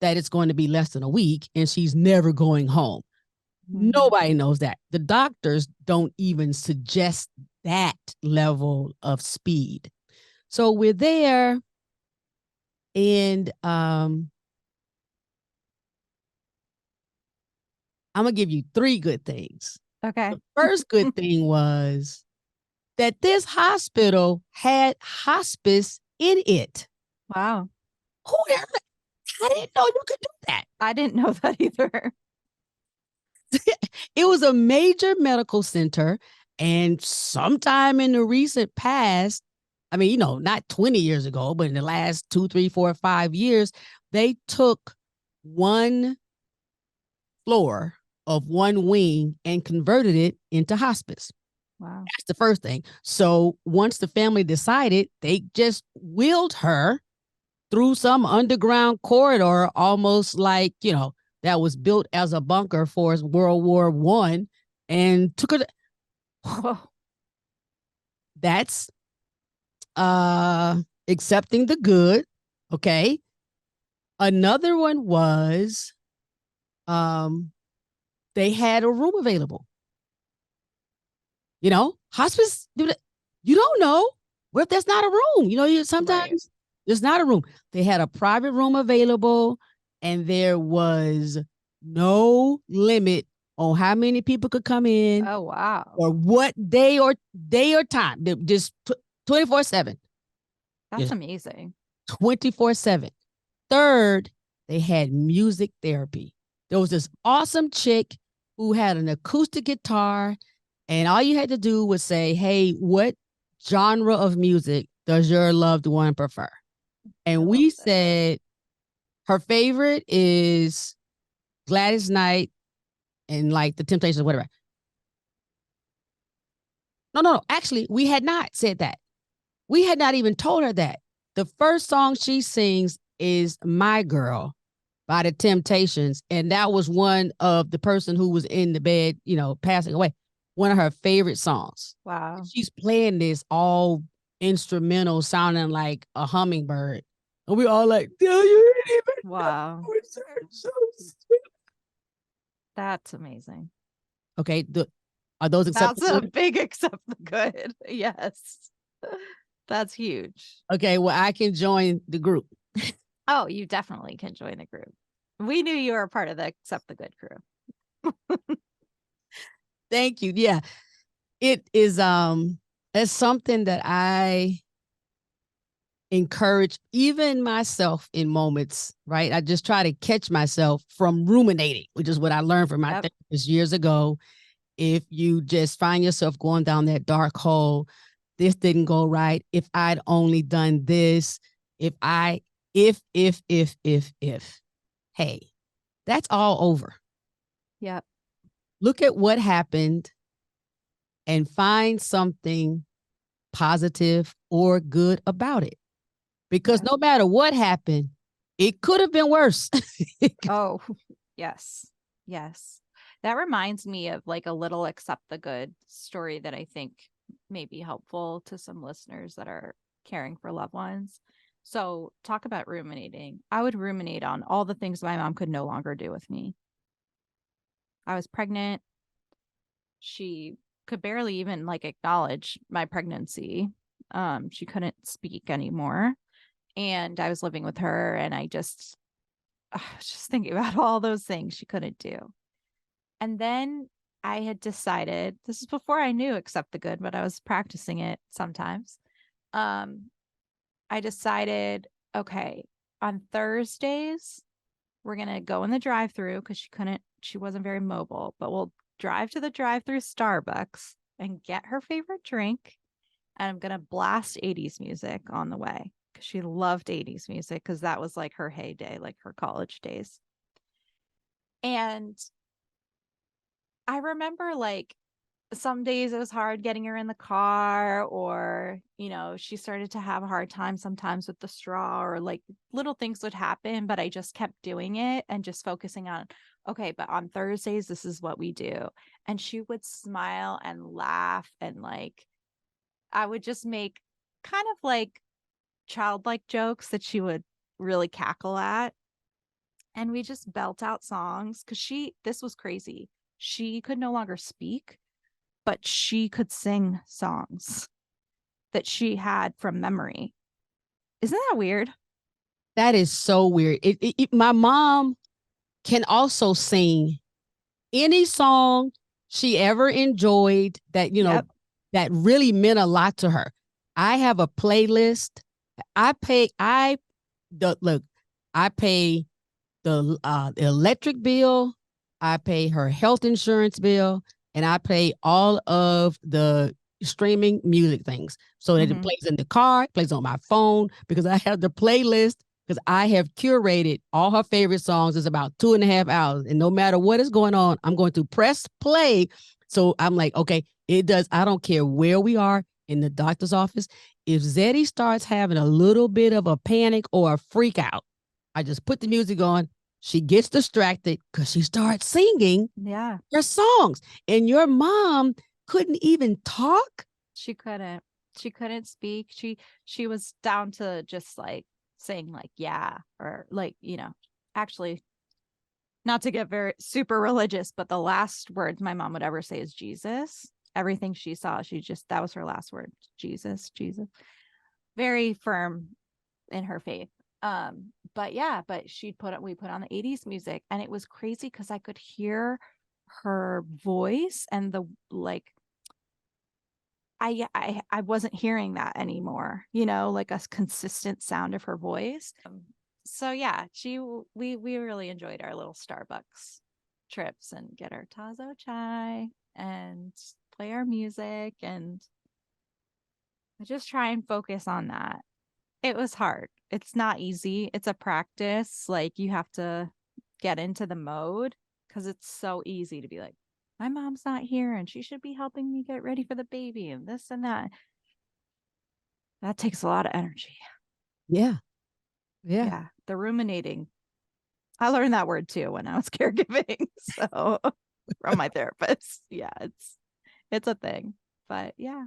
that it's going to be less than a week and she's never going home. Nobody knows that. The doctors don't even suggest that level of speed. So we're there, and I'm gonna give you three good things.
Okay.
The first good thing was that this hospital had hospice in it.
Wow.
Who the hell? I didn't know you could do that.
I didn't know that either.
It was a major medical center, and sometime in the recent past, I mean, not 20 years ago, but in the last 2, 3, 4, 5 years, they took one floor of one wing and converted it into hospice.
Wow.
That's the first thing. So once the family decided, they just wheeled her through some underground corridor, almost like, that was built as a bunker for World War I, and took her.
Whoa.
That's accepting the good. Okay. Another one was they had a room available. Hospice, you don't know. What if there's not a room? Sometimes
Right.
there's not a room. They had a private room available, and there was no limit on how many people could come in
Oh, wow.
or what day or time. Just 24/7.
That's
Just
amazing.
24/7. Third, they had music therapy. There was this awesome chick who had an acoustic guitar, and all you had to do was say, "Hey, what genre of music does your loved one prefer?" And we said her favorite is Gladys Knight and like the Temptations or whatever. No. Actually, we had not said that. We had not even told her that. The first song she sings is My Girl by the Temptations. And that was one of the person who was in the bed, passing away. One of her favorite songs.
Wow.
She's playing this all instrumental sounding like a hummingbird. And we all like, you didn't even
Wow.
know.
That's amazing.
Okay. Are those acceptable?
That's a big accept the good. Yes. That's huge.
Okay. Well, I can join the group.
Oh, you definitely can join the group. We knew you were a part of the accept the good crew.
Thank you. Yeah. It is it's something that I encourage even myself in moments, right? I just try to catch myself from ruminating, which is what I learned from my therapist years ago. If you just find yourself going down that dark hole, this didn't go right. If I'd only done this, if I if. Hey, that's all over.
Yep.
Look at what happened and find something positive or good about it. Because
Yep.
no matter what happened, it could have been worse.
Oh, yes. Yes. That reminds me of like a little accept the good story that I think may be helpful to some listeners that are caring for loved ones. So, talk about ruminating. I would ruminate on all the things my mom could no longer do with me. I was pregnant. She could barely even like acknowledge my pregnancy. She couldn't speak anymore. And I was living with her, and I was just thinking about all those things she couldn't do. And then I had decided, this is before I knew accept the good, but I was practicing it sometimes. Um, I decided, okay, on Thursdays, we're going to go in the drive through because she wasn't very mobile, but we'll drive to the drive through Starbucks and get her favorite drink. And I'm going to blast 80s music on the way because she loved 80s music because that was like her heyday, like her college days. And I remember like some days it was hard getting her in the car, or, she started to have a hard time sometimes with the straw, or like little things would happen, but I just kept doing it and just focusing on, okay, but on Thursdays, this is what we do. And she would smile and laugh. And like, I would just make kind of like childlike jokes that she would really cackle at. And we just belt out songs because this was crazy. She could no longer speak, but she could sing songs that she had from memory. Isn't that weird?
That is so weird. My mom can also sing any song she ever enjoyed that,
Yep.
that really meant a lot to her. I have a playlist. I pay, I, the, look, I pay the electric bill, I pay her health insurance bill, and I pay all of the streaming music things. So that it
Mm-hmm.
plays in the car, it plays on my phone, because I have the playlist, because I have curated all her favorite songs. It's about 2.5 hours. And no matter what is going on, I'm going to press play. So I'm like, okay, it does. I don't care where we are in the doctor's office. If Zeddy starts having a little bit of a panic or a freak out, I just put the music on. She gets distracted because she starts singing
Yeah.
her songs. And your mom couldn't even talk.
She couldn't. She couldn't speak. She was down to just like saying like yeah, or like, actually, not to get very super religious, but the last words my mom would ever say is Jesus. Everything she saw, that was her last word. Jesus, Jesus. Very firm in her faith. But yeah, but we put on the 80s music, and it was crazy because I could hear her voice and the like. I wasn't hearing that anymore, like a consistent sound of her voice. So yeah, we really enjoyed our little Starbucks trips and get our Tazo chai and play our music, and I just try and focus on that. It was hard. It's not easy. It's a practice. Like, you have to get into the mode because it's so easy to be like, my mom's not here and she should be helping me get ready for the baby and this and that. That takes a lot of energy.
Yeah. Yeah.
Yeah. The ruminating. I learned that word too when I was caregiving. So from my therapist. Yeah, it's a thing. But yeah.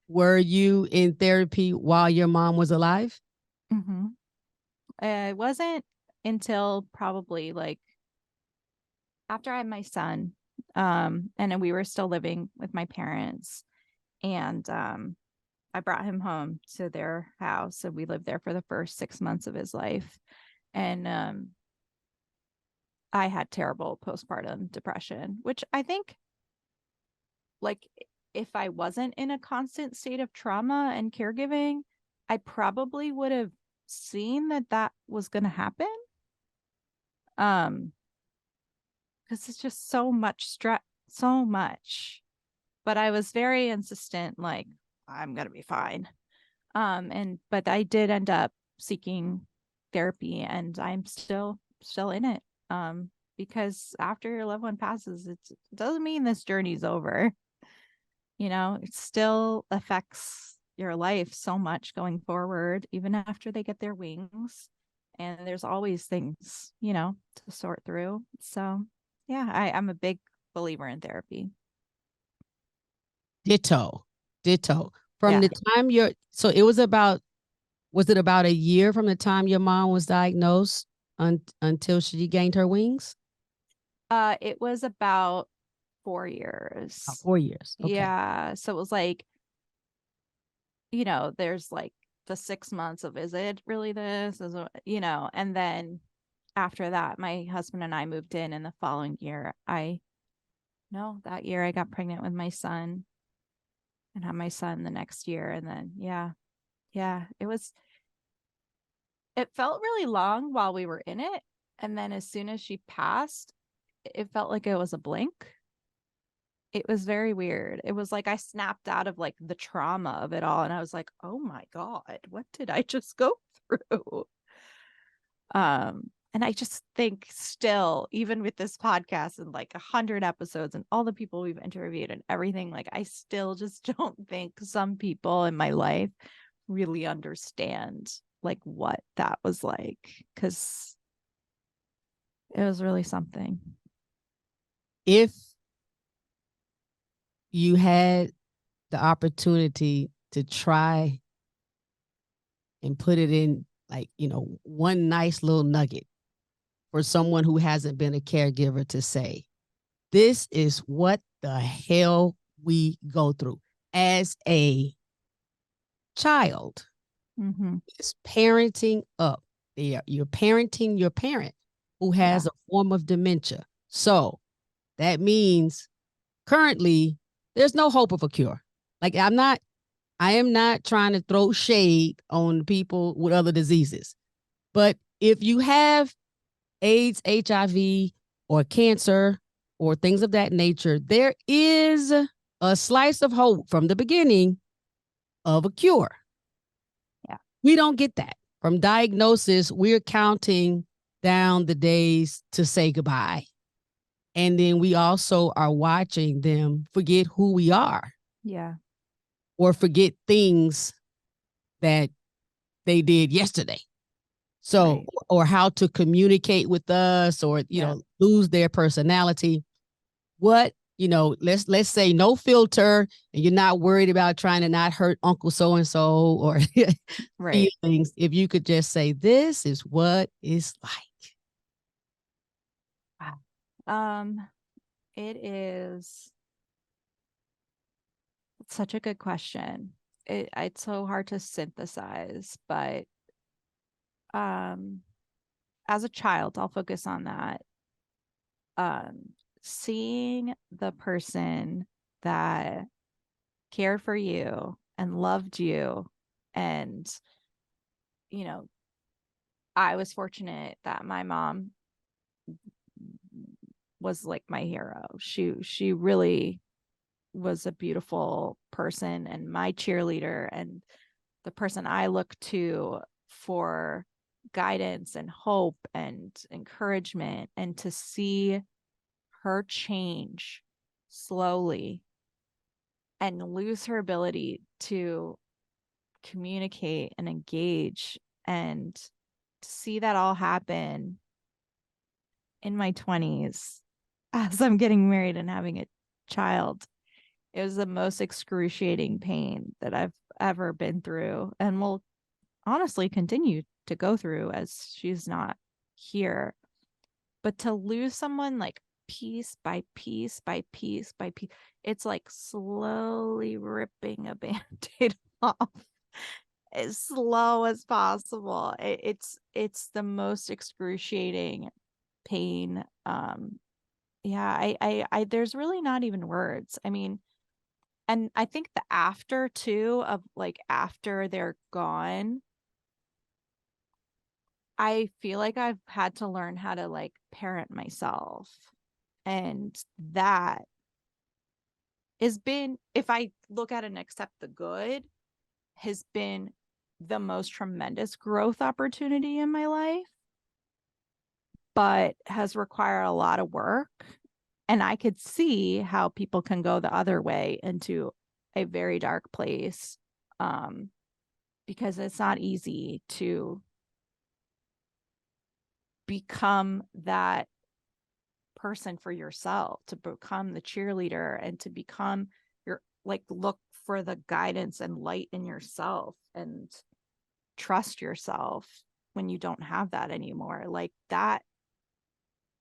Were you in therapy while your mom was alive?
Mm-hmm. It wasn't until probably like after I had my son, and then we were still living with my parents, and I brought him home to their house, and we lived there for the first 6 months of his life. And I had terrible postpartum depression, which I think, like, if I wasn't in a constant state of trauma and caregiving, I probably would have seen that was going to happen. Um, because it's just so much stress, so much. But I was very insistent, like, I'm gonna be fine. But I did end up seeking therapy, and I'm still in it. Because after your loved one passes, it doesn't mean this journey's over. It still affects your life so much going forward, even after they get their wings. And there's always things, to sort through. So yeah, I'm a big believer in therapy.
Ditto. From
Yeah.
the time so it was it about a year from the time your mom was diagnosed until she gained her wings?
It was about 4
About
years.
4 years. Okay.
Yeah. So it was like, there's like the 6 months of, is it really this? And then after that, my husband and I moved in, and the following year, that year I got pregnant with my son and had my son the next year. And then, yeah, it felt really long while we were in it. And then as soon as she passed, it felt like it was a blink. It was very weird. It was like I snapped out of like the trauma of it all. And I was like, oh my God, what did I just go through? And I just think still, even with this podcast and like 100 episodes and all the people we've interviewed and everything, like I still just don't think some people in my life really understand like what that was like, because it was really something.
If you had the opportunity to try and put it in like, one nice little nugget for someone who hasn't been a caregiver to say, this is what the hell we go through as a child.
Mm-hmm.
Is parenting up. You're parenting your parent who has
Yeah.
a form of dementia. So that means currently there's no hope of a cure. Like I am not trying to throw shade on people with other diseases. But if you have AIDS, HIV, or cancer, or things of that nature, there is a slice of hope from the beginning of a cure.
Yeah.
We don't get that. From diagnosis, we're counting down the days to say goodbye. And then we also are watching them forget who we are
Yeah.
or forget things that they did yesterday. So,
Right.
or how to communicate with us, or,
Yeah.
lose their personality. What, let's say no filter, and you're not worried about trying to not hurt Uncle so and so or
Right.
feelings. If you could just say, this is what it's like.
Um, it is such a good question. It's so hard to synthesize, but um as a child, I'll focus on that. Seeing the person that cared for you and loved you, and you know, I was fortunate that my mom was like my hero. She really was a beautiful person and my cheerleader, and the person I look to for guidance and hope and encouragement. And to see her change slowly and lose her ability to communicate and engage, and to see that all happen in my 20s as I'm getting married and having a child, it was the most excruciating pain that I've ever been through and will honestly continue to go through as she's not here. But to lose someone like piece by piece by piece by piece, it's like slowly ripping a band-aid off as slow as possible. It's the most excruciating pain. Yeah, I there's really not even words. I mean, and I think the after too, of like after they're gone, I feel like I've had to learn how to like parent myself. And that has been, if I look at it and accept the good, has been the most tremendous growth opportunity in my life, but has required a lot of work. And I could see how people can go the other way into a very dark place, because it's not easy to become that person for yourself, to become the cheerleader and to become your, like, look for the guidance and light in yourself and trust yourself when you don't have that anymore. Like that,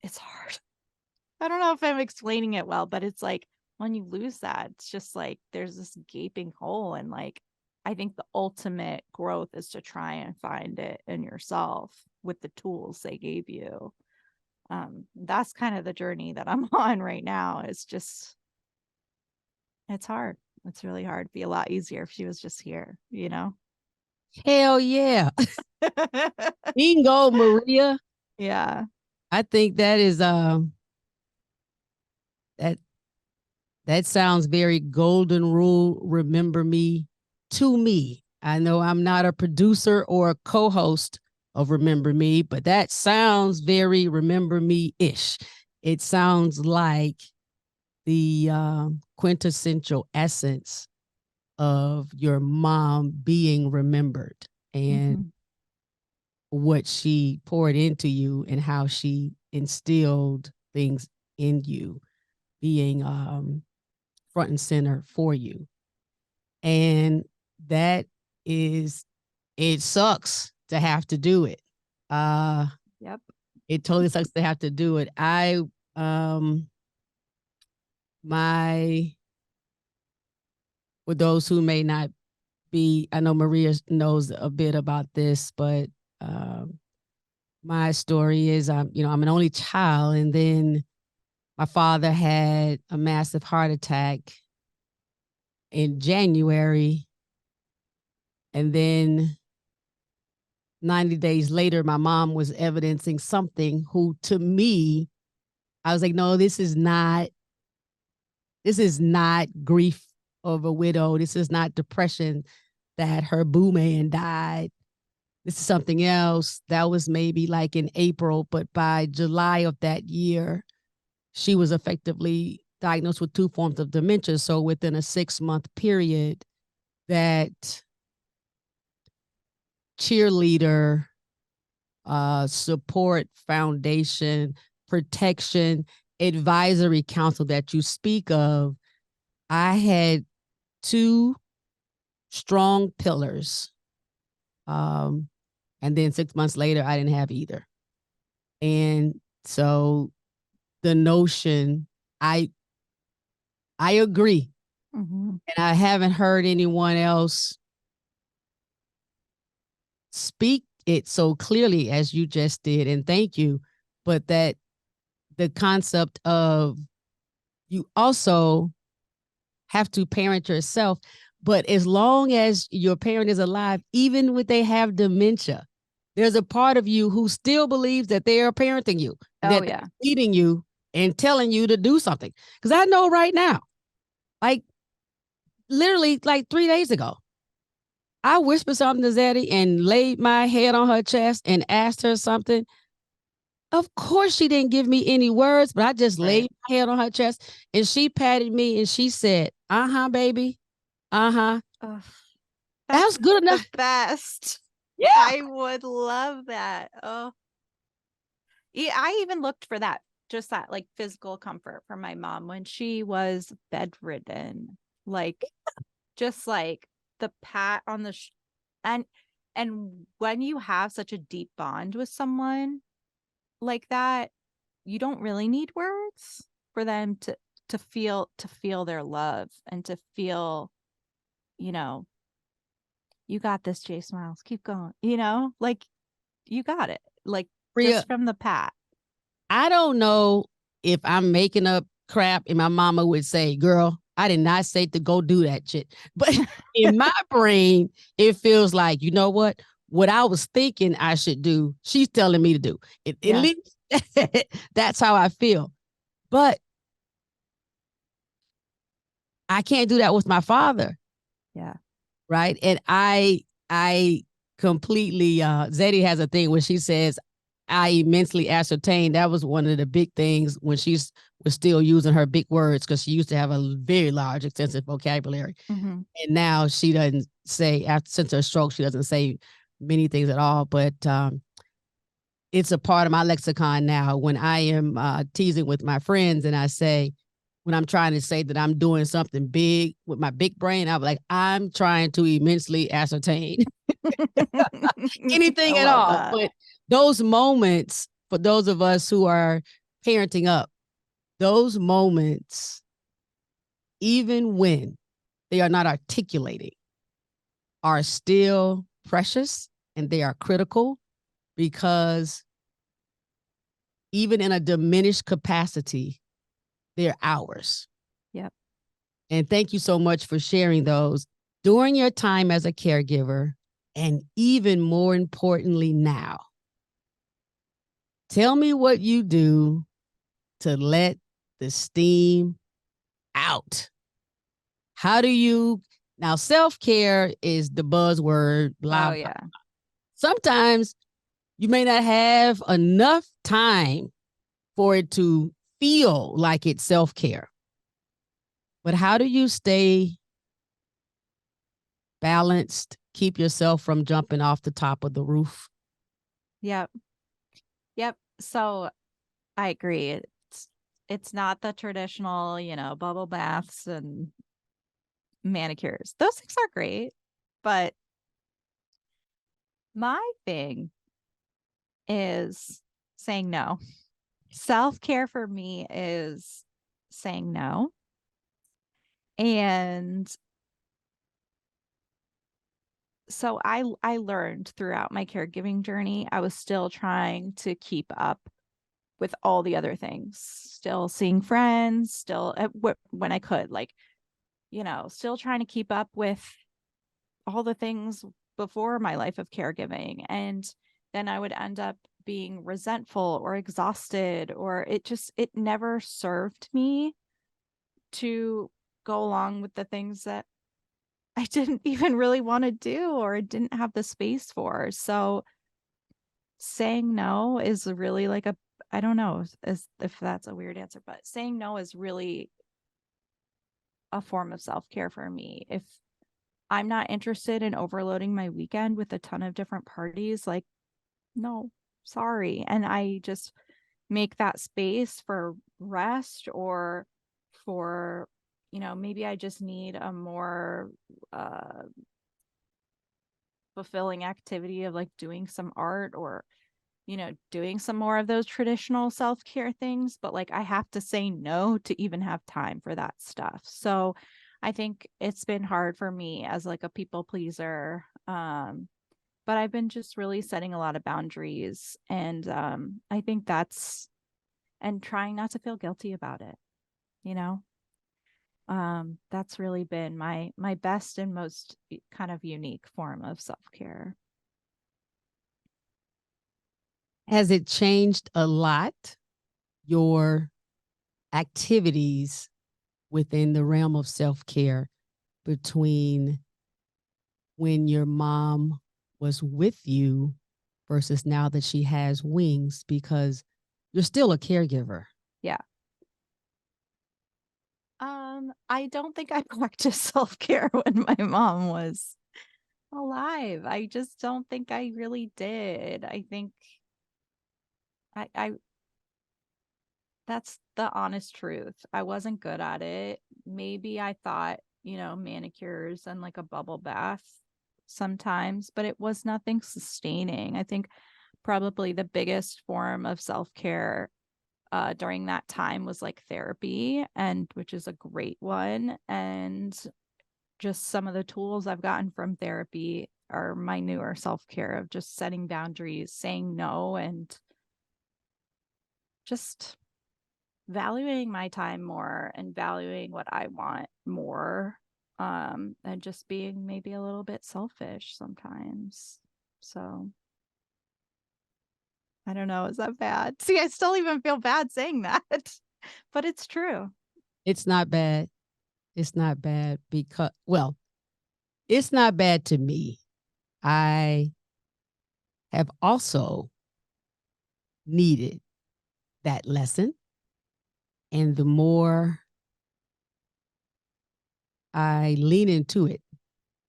it's hard. I don't know if I'm explaining it well, but it's like when you lose that, it's just like there's this gaping hole. And like, I think the ultimate growth is to try and find it in yourself with the tools they gave you. That's kind of the journey that I'm on right now. It's just, it's hard. It's really hard. It'd be a lot easier if she was just here, you know?
Hell yeah. Bingo, Maria.
Yeah.
I think that is that that sounds very golden rule, remember me to me. I know I'm not a producer or a co-host of Remember Me, but that sounds very Remember Me-ish. It sounds like the quintessential essence of your mom being remembered and
Mm-hmm.
what she poured into you and how she instilled things in you, being front and center for you. And that is, it sucks to have to do it.
Yep.
It totally sucks to have to do it. My, for those who may not be, I know Maria knows a bit about this, but my story is, I'm an only child, and then my father had a massive heart attack in January, and then 90 days later, my mom was evidencing something who, to me, I was like, no, this is not grief of a widow. This is not depression that her boo man died. This is something else. That was maybe like in April, but by July of that year, she was effectively diagnosed with 2 forms of dementia. So within a 6-month period, that cheerleader, support foundation, protection, advisory council that you speak of, I had 2 strong pillars. And then 6 months later, I didn't have either. And so the notion, I agree.
Mm-hmm.
And I haven't heard anyone else speak it so clearly as you just did. And thank you. But that the concept of, you also have to parent yourself. But as long as your parent is alive, even when they have dementia, there's a part of you who still believes that they are parenting you, and
Oh,
that
yeah.
they're leading you and telling you to do something. Because I know right now, like literally like 3 days ago, I whispered something to Zeddy and laid my head on her chest and asked her something. Of course, she didn't give me any words, but I just laid my head on her chest and she patted me and she said, "Uh-huh, baby. Uh-huh."
Ugh,
That
that's
was good
the
enough.
best.
Yeah.
I would love that. Oh, yeah, I even looked for that, just that like physical comfort from my mom when she was bedridden. Like, just like the pat on the and when you have such a deep bond with someone like that, you don't really need words for them to feel their love and to feel, you know, you got this, Jay Smiles, keep going, like you got it, like
Rhea,
just from the pat.
I don't know if I'm making up crap and my mama would say, "Girl, I did not say to go do that shit." But in my brain, it feels like, you know what I was thinking I should do, she's telling me to do. At
Yeah.
least that's how I feel. But I can't do that with my father.
Yeah.
Right. And I completely. Zeddy has a thing where she says, I immensely ascertained. That was one of the big things when was still using her big words, because she used to have a very large, extensive vocabulary.
Mm-hmm.
And now she doesn't say, since her stroke, she doesn't say many things at all. But it's a part of my lexicon now when I am teasing with my friends and I say, when I'm trying to say that I'm doing something big with my big brain, I'm like, I'm trying to immensely ascertain anything
I
at
love
all.
that.
But those moments, for those of us who are parenting up, those moments, even when they are not articulating, are still precious and they are critical, because even in a diminished capacity, they're ours.
Yep.
And thank you so much for sharing those during your time as a caregiver, and even more importantly now. Tell me what you do to let the steam out. How do you now? Self-care is the buzzword, blah,
Oh
blah.
yeah.
Sometimes you may not have enough time for it to feel like it's self-care. But how do you stay balanced, keep yourself from jumping off the top of the roof?
Yep. Yep. So I agree. It's not the traditional, bubble baths and manicures. Those things are great, but my thing is saying no. Self-care for me is saying no. And so I learned throughout my caregiving journey, I was still trying to keep up with all the other things, still seeing friends, still when I could, like, still trying to keep up with all the things before my life of caregiving. And then I would end up being resentful or exhausted, or it never served me to go along with the things that I didn't even really want to do or didn't have the space for. So saying no is really like I don't know if that's a weird answer, but saying no is really a form of self-care for me. If I'm not interested in overloading my weekend with a ton of different parties, like, no, sorry. And I just make that space for rest, or for, maybe I just need a more fulfilling activity of like doing some art, or doing some more of those traditional self-care things, but like I have to say no to even have time for that stuff. So I think it's been hard for me as like a people pleaser. But I've been just really setting a lot of boundaries, and I think and trying not to feel guilty about it, you know. That's really been my best and most kind of unique form of self-care.
Has it changed a lot, your activities within the realm of self-care, between when your mom was with you versus now that she has wings? Because you're still a caregiver.
Yeah. I don't think I practiced self-care when my mom was alive. I just don't think I really did. I think I that's the honest truth. I wasn't good at it. Maybe I thought, manicures and like a bubble bath sometimes, but it was nothing sustaining. I think probably the biggest form of self-care during that time was like therapy, and which is a great one. And just some of the tools I've gotten from therapy are my newer self-care of just setting boundaries, saying no, and just valuing my time more and valuing what I want more, and just being maybe a little bit selfish sometimes. So I don't know, is that bad? See, I still even feel bad saying that, but it's true.
It's not bad. It's not bad because, well, it's not bad to me. I have also needed that lesson. And the more I lean into it,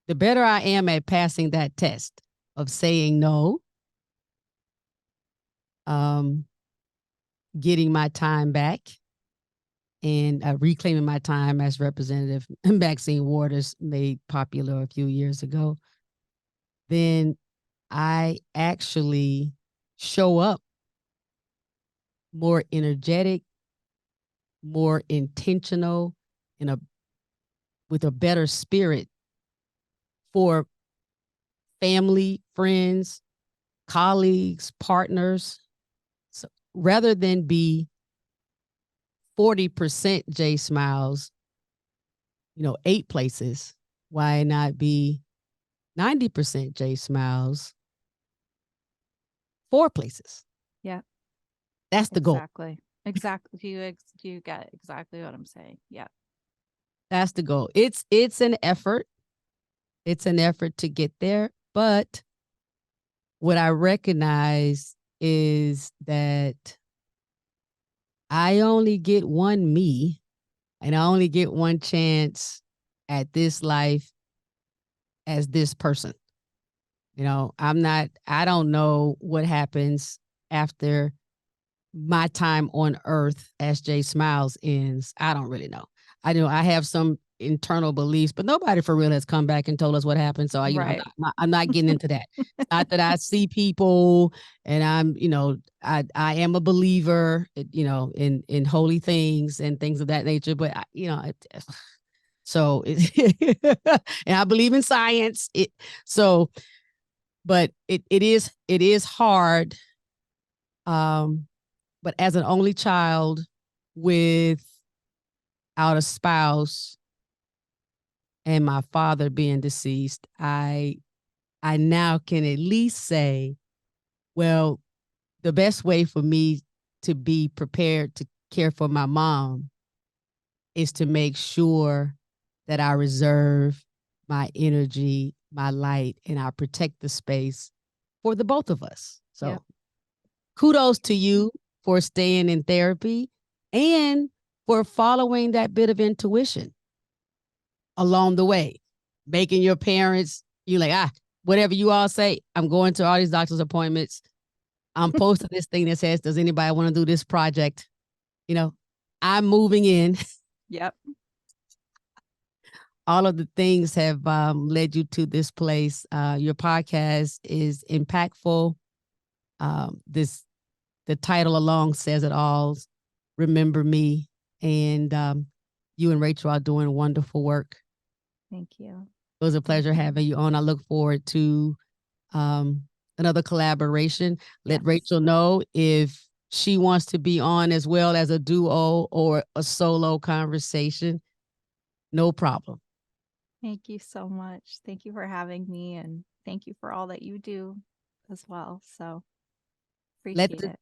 the better I am at passing that test of saying no, getting my time back, and reclaiming my time, as Representative Maxine Waters made popular a few years ago. Then I actually show up more energetic, more intentional, with a better spirit for family, friends, colleagues, partners. So rather than be 40% J Smiles, 8 places, why not be 90% J Smiles, 4 places?
Yeah.
That's the goal.
Exactly. You get exactly what I'm saying. Yeah.
That's the goal. It's an effort. It's an effort to get there. But what I recognize is that I only get one me, and I only get one chance at this life as this person. I don't know what happens after my time on earth as Jay Smiles ends. I don't really know. I know I have some internal beliefs, but nobody for real has come back and told us what happened. So
Right.
I'm not getting into that. It's not that I see people and I am a believer, in holy things and things of that nature. But so and I believe in science. But it is hard. But as an only child without a spouse and my father being deceased, I now can at least say, well, the best way for me to be prepared to care for my mom is to make sure that I reserve my energy, my light, and I protect the space for the both of us. So kudos to you for staying in therapy and for following that bit of intuition along the way, making your parents, you like, whatever you all say, I'm going to all these doctor's appointments. I'm posting this thing that says, does anybody want to do this project? I'm moving in.
Yep.
All of the things have led you to this place. Your podcast is impactful. The title alone says it all. Remember Me. And you and Rachel are doing wonderful work.
Thank you.
It was a pleasure having you on. I look forward to another collaboration. Let Rachel know if she wants to be on as well as a duo or a solo conversation. No problem.
Thank you so much. Thank you for having me, and thank you for all that you do as well. So appreciate it.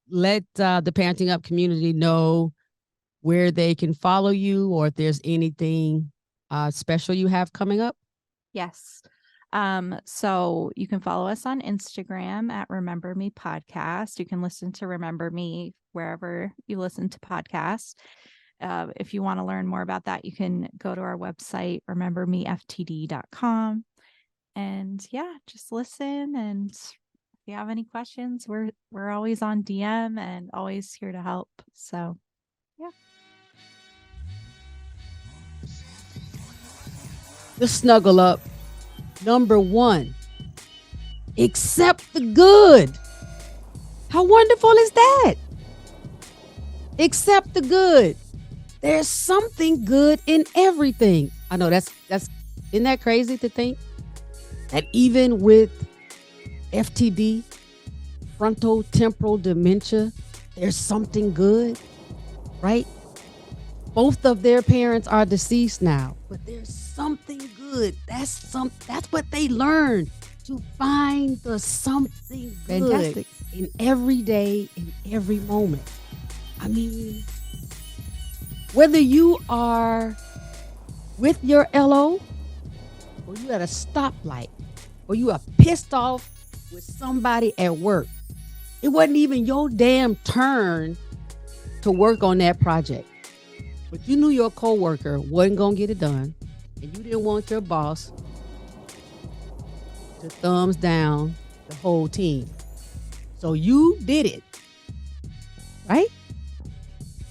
Let the Parenting Up community know where they can follow you, or if there's anything special you have coming up.
Yes. So you can follow us on Instagram at Remember Me Podcast. You can listen to Remember Me wherever you listen to podcasts. If you want to learn more about that, you can go to our website, remembermeftd.com. And just listen. And if you have any questions, we're always on DM and always here to help. So,
The snuggle up. Number 1, accept the good. How wonderful is that? Accept the good. There's something good in everything. I know that's isn't that crazy to think that even with FTD, frontal temporal dementia, there's something good, right? Both of their parents are deceased now, but there's something good. That's what they learned, to find the something fantastic in every day, in every moment. I mean, whether you are with your LO, or you at a stoplight, or you are pissed off with somebody at work. It wasn't even your damn turn to work on that project. But you knew your coworker wasn't going to get it done, and you didn't want your boss to thumbs down the whole team. So you did it, right?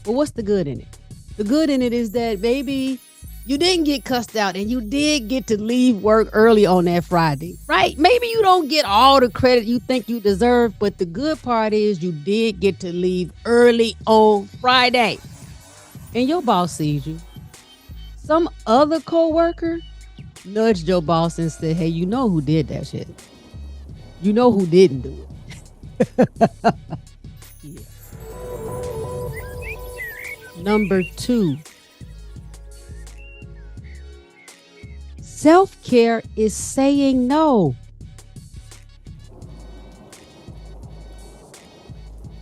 But what's the good in it? The good in it is that, baby, you didn't get cussed out and you did get to leave work early on that Friday, right? Maybe you don't get all the credit you think you deserve, but the good part is you did get to leave early on Friday. And your boss sees you. Some other coworker nudged your boss and said, hey, you know who did that shit. You know who didn't do it. Yeah. Number 2. Self-care is saying no.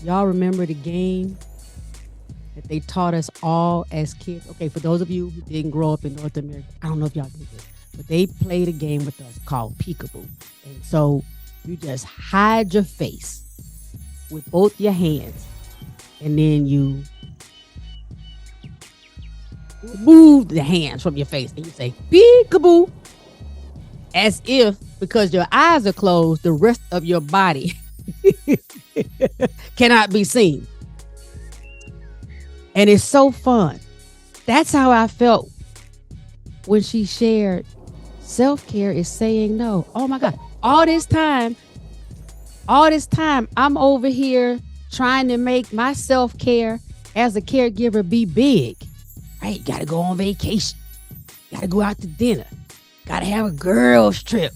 Y'all remember the game that they taught us all as kids? Okay, for those of you who didn't grow up in North America, I don't know if y'all did this, but they played a game with us called peekaboo. And so you just hide your face with both your hands, and then you remove the hands from your face and you say peekaboo, as if, because your eyes are closed, the rest of your body cannot be seen. And it's so fun. That's how I felt when she shared self-care is saying no. Oh my God. All this time, I'm over here trying to make my self-care as a caregiver be big. Right? You gotta go on vacation. Gotta go out to dinner. Gotta have a girls trip.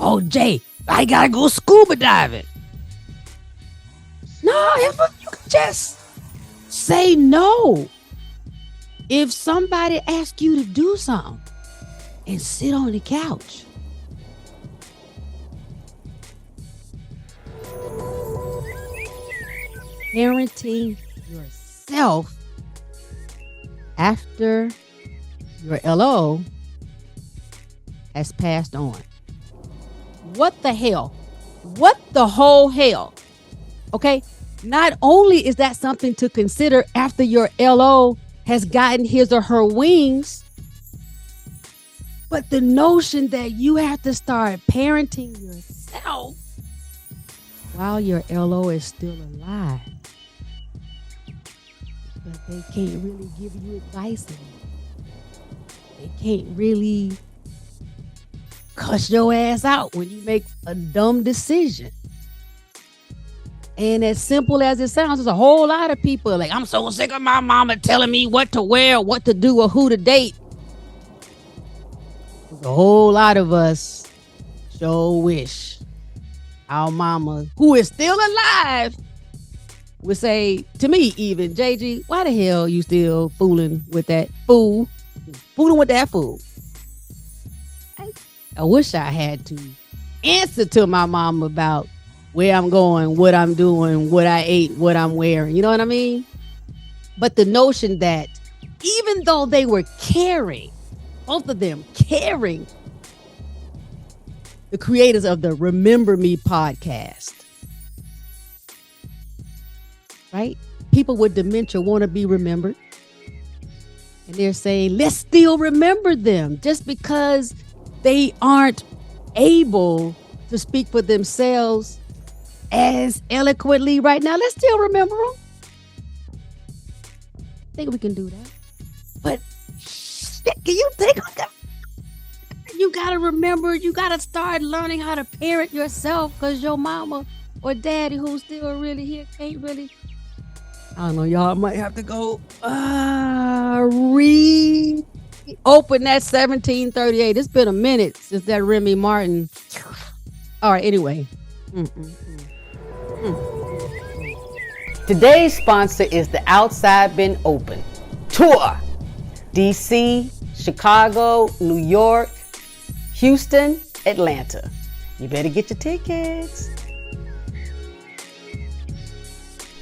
Oh, Jay, I gotta go scuba diving. No, if you can just say no. If somebody asks you to do something and sit on the couch. Parenting yourself after your LO has passed on. What the hell? What the whole hell? Okay? Not only is that something to consider after your LO has gotten his or her wings, but the notion that you have to start parenting yourself while your LO is still alive. But they can't really give you advice anymore. They can't really cuss your ass out when you make a dumb decision. And as simple as it sounds, there's a whole lot of people like, I'm so sick of my mama telling me what to wear, what to do, or who to date. There's a whole lot of us sure wish our mama, who is still alive, would say to me even, JG, why the hell you still fooling with that fool? Fooling with that fool. I wish I had to answer to my mom about where I'm going, what I'm doing, what I ate, what I'm wearing. You know what I mean? But the notion that even though they were caring, both of them caring, the creators of the Remember Me podcast, right? People with dementia want to be remembered. And they're saying, let's still remember them just because they aren't able to speak for themselves as eloquently right now. Let's still remember them. I think we can do that. But shit, can you think of that? You gotta remember, you gotta start learning how to parent yourself, because your mama or daddy who's still really here can't really. I don't know, y'all might have to go reopen that 1738. It's been a minute since that Remy Martin. All right, anyway. Today's sponsor is the Outside Been Open Tour. DC, Chicago, New York, Houston, Atlanta. You better get your tickets.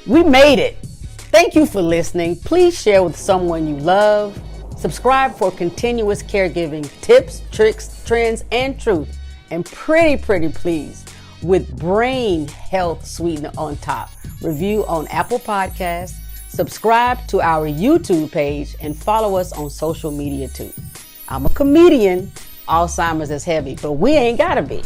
We made it. Thank you for listening. Please share with someone you love. Subscribe for continuous caregiving tips, tricks, trends, and truth. And pretty please, with brain health sweetener on top. Review on Apple Podcasts, subscribe to our YouTube page, and follow us on social media too. I'm a comedian. Alzheimer's is heavy, but we ain't gotta be.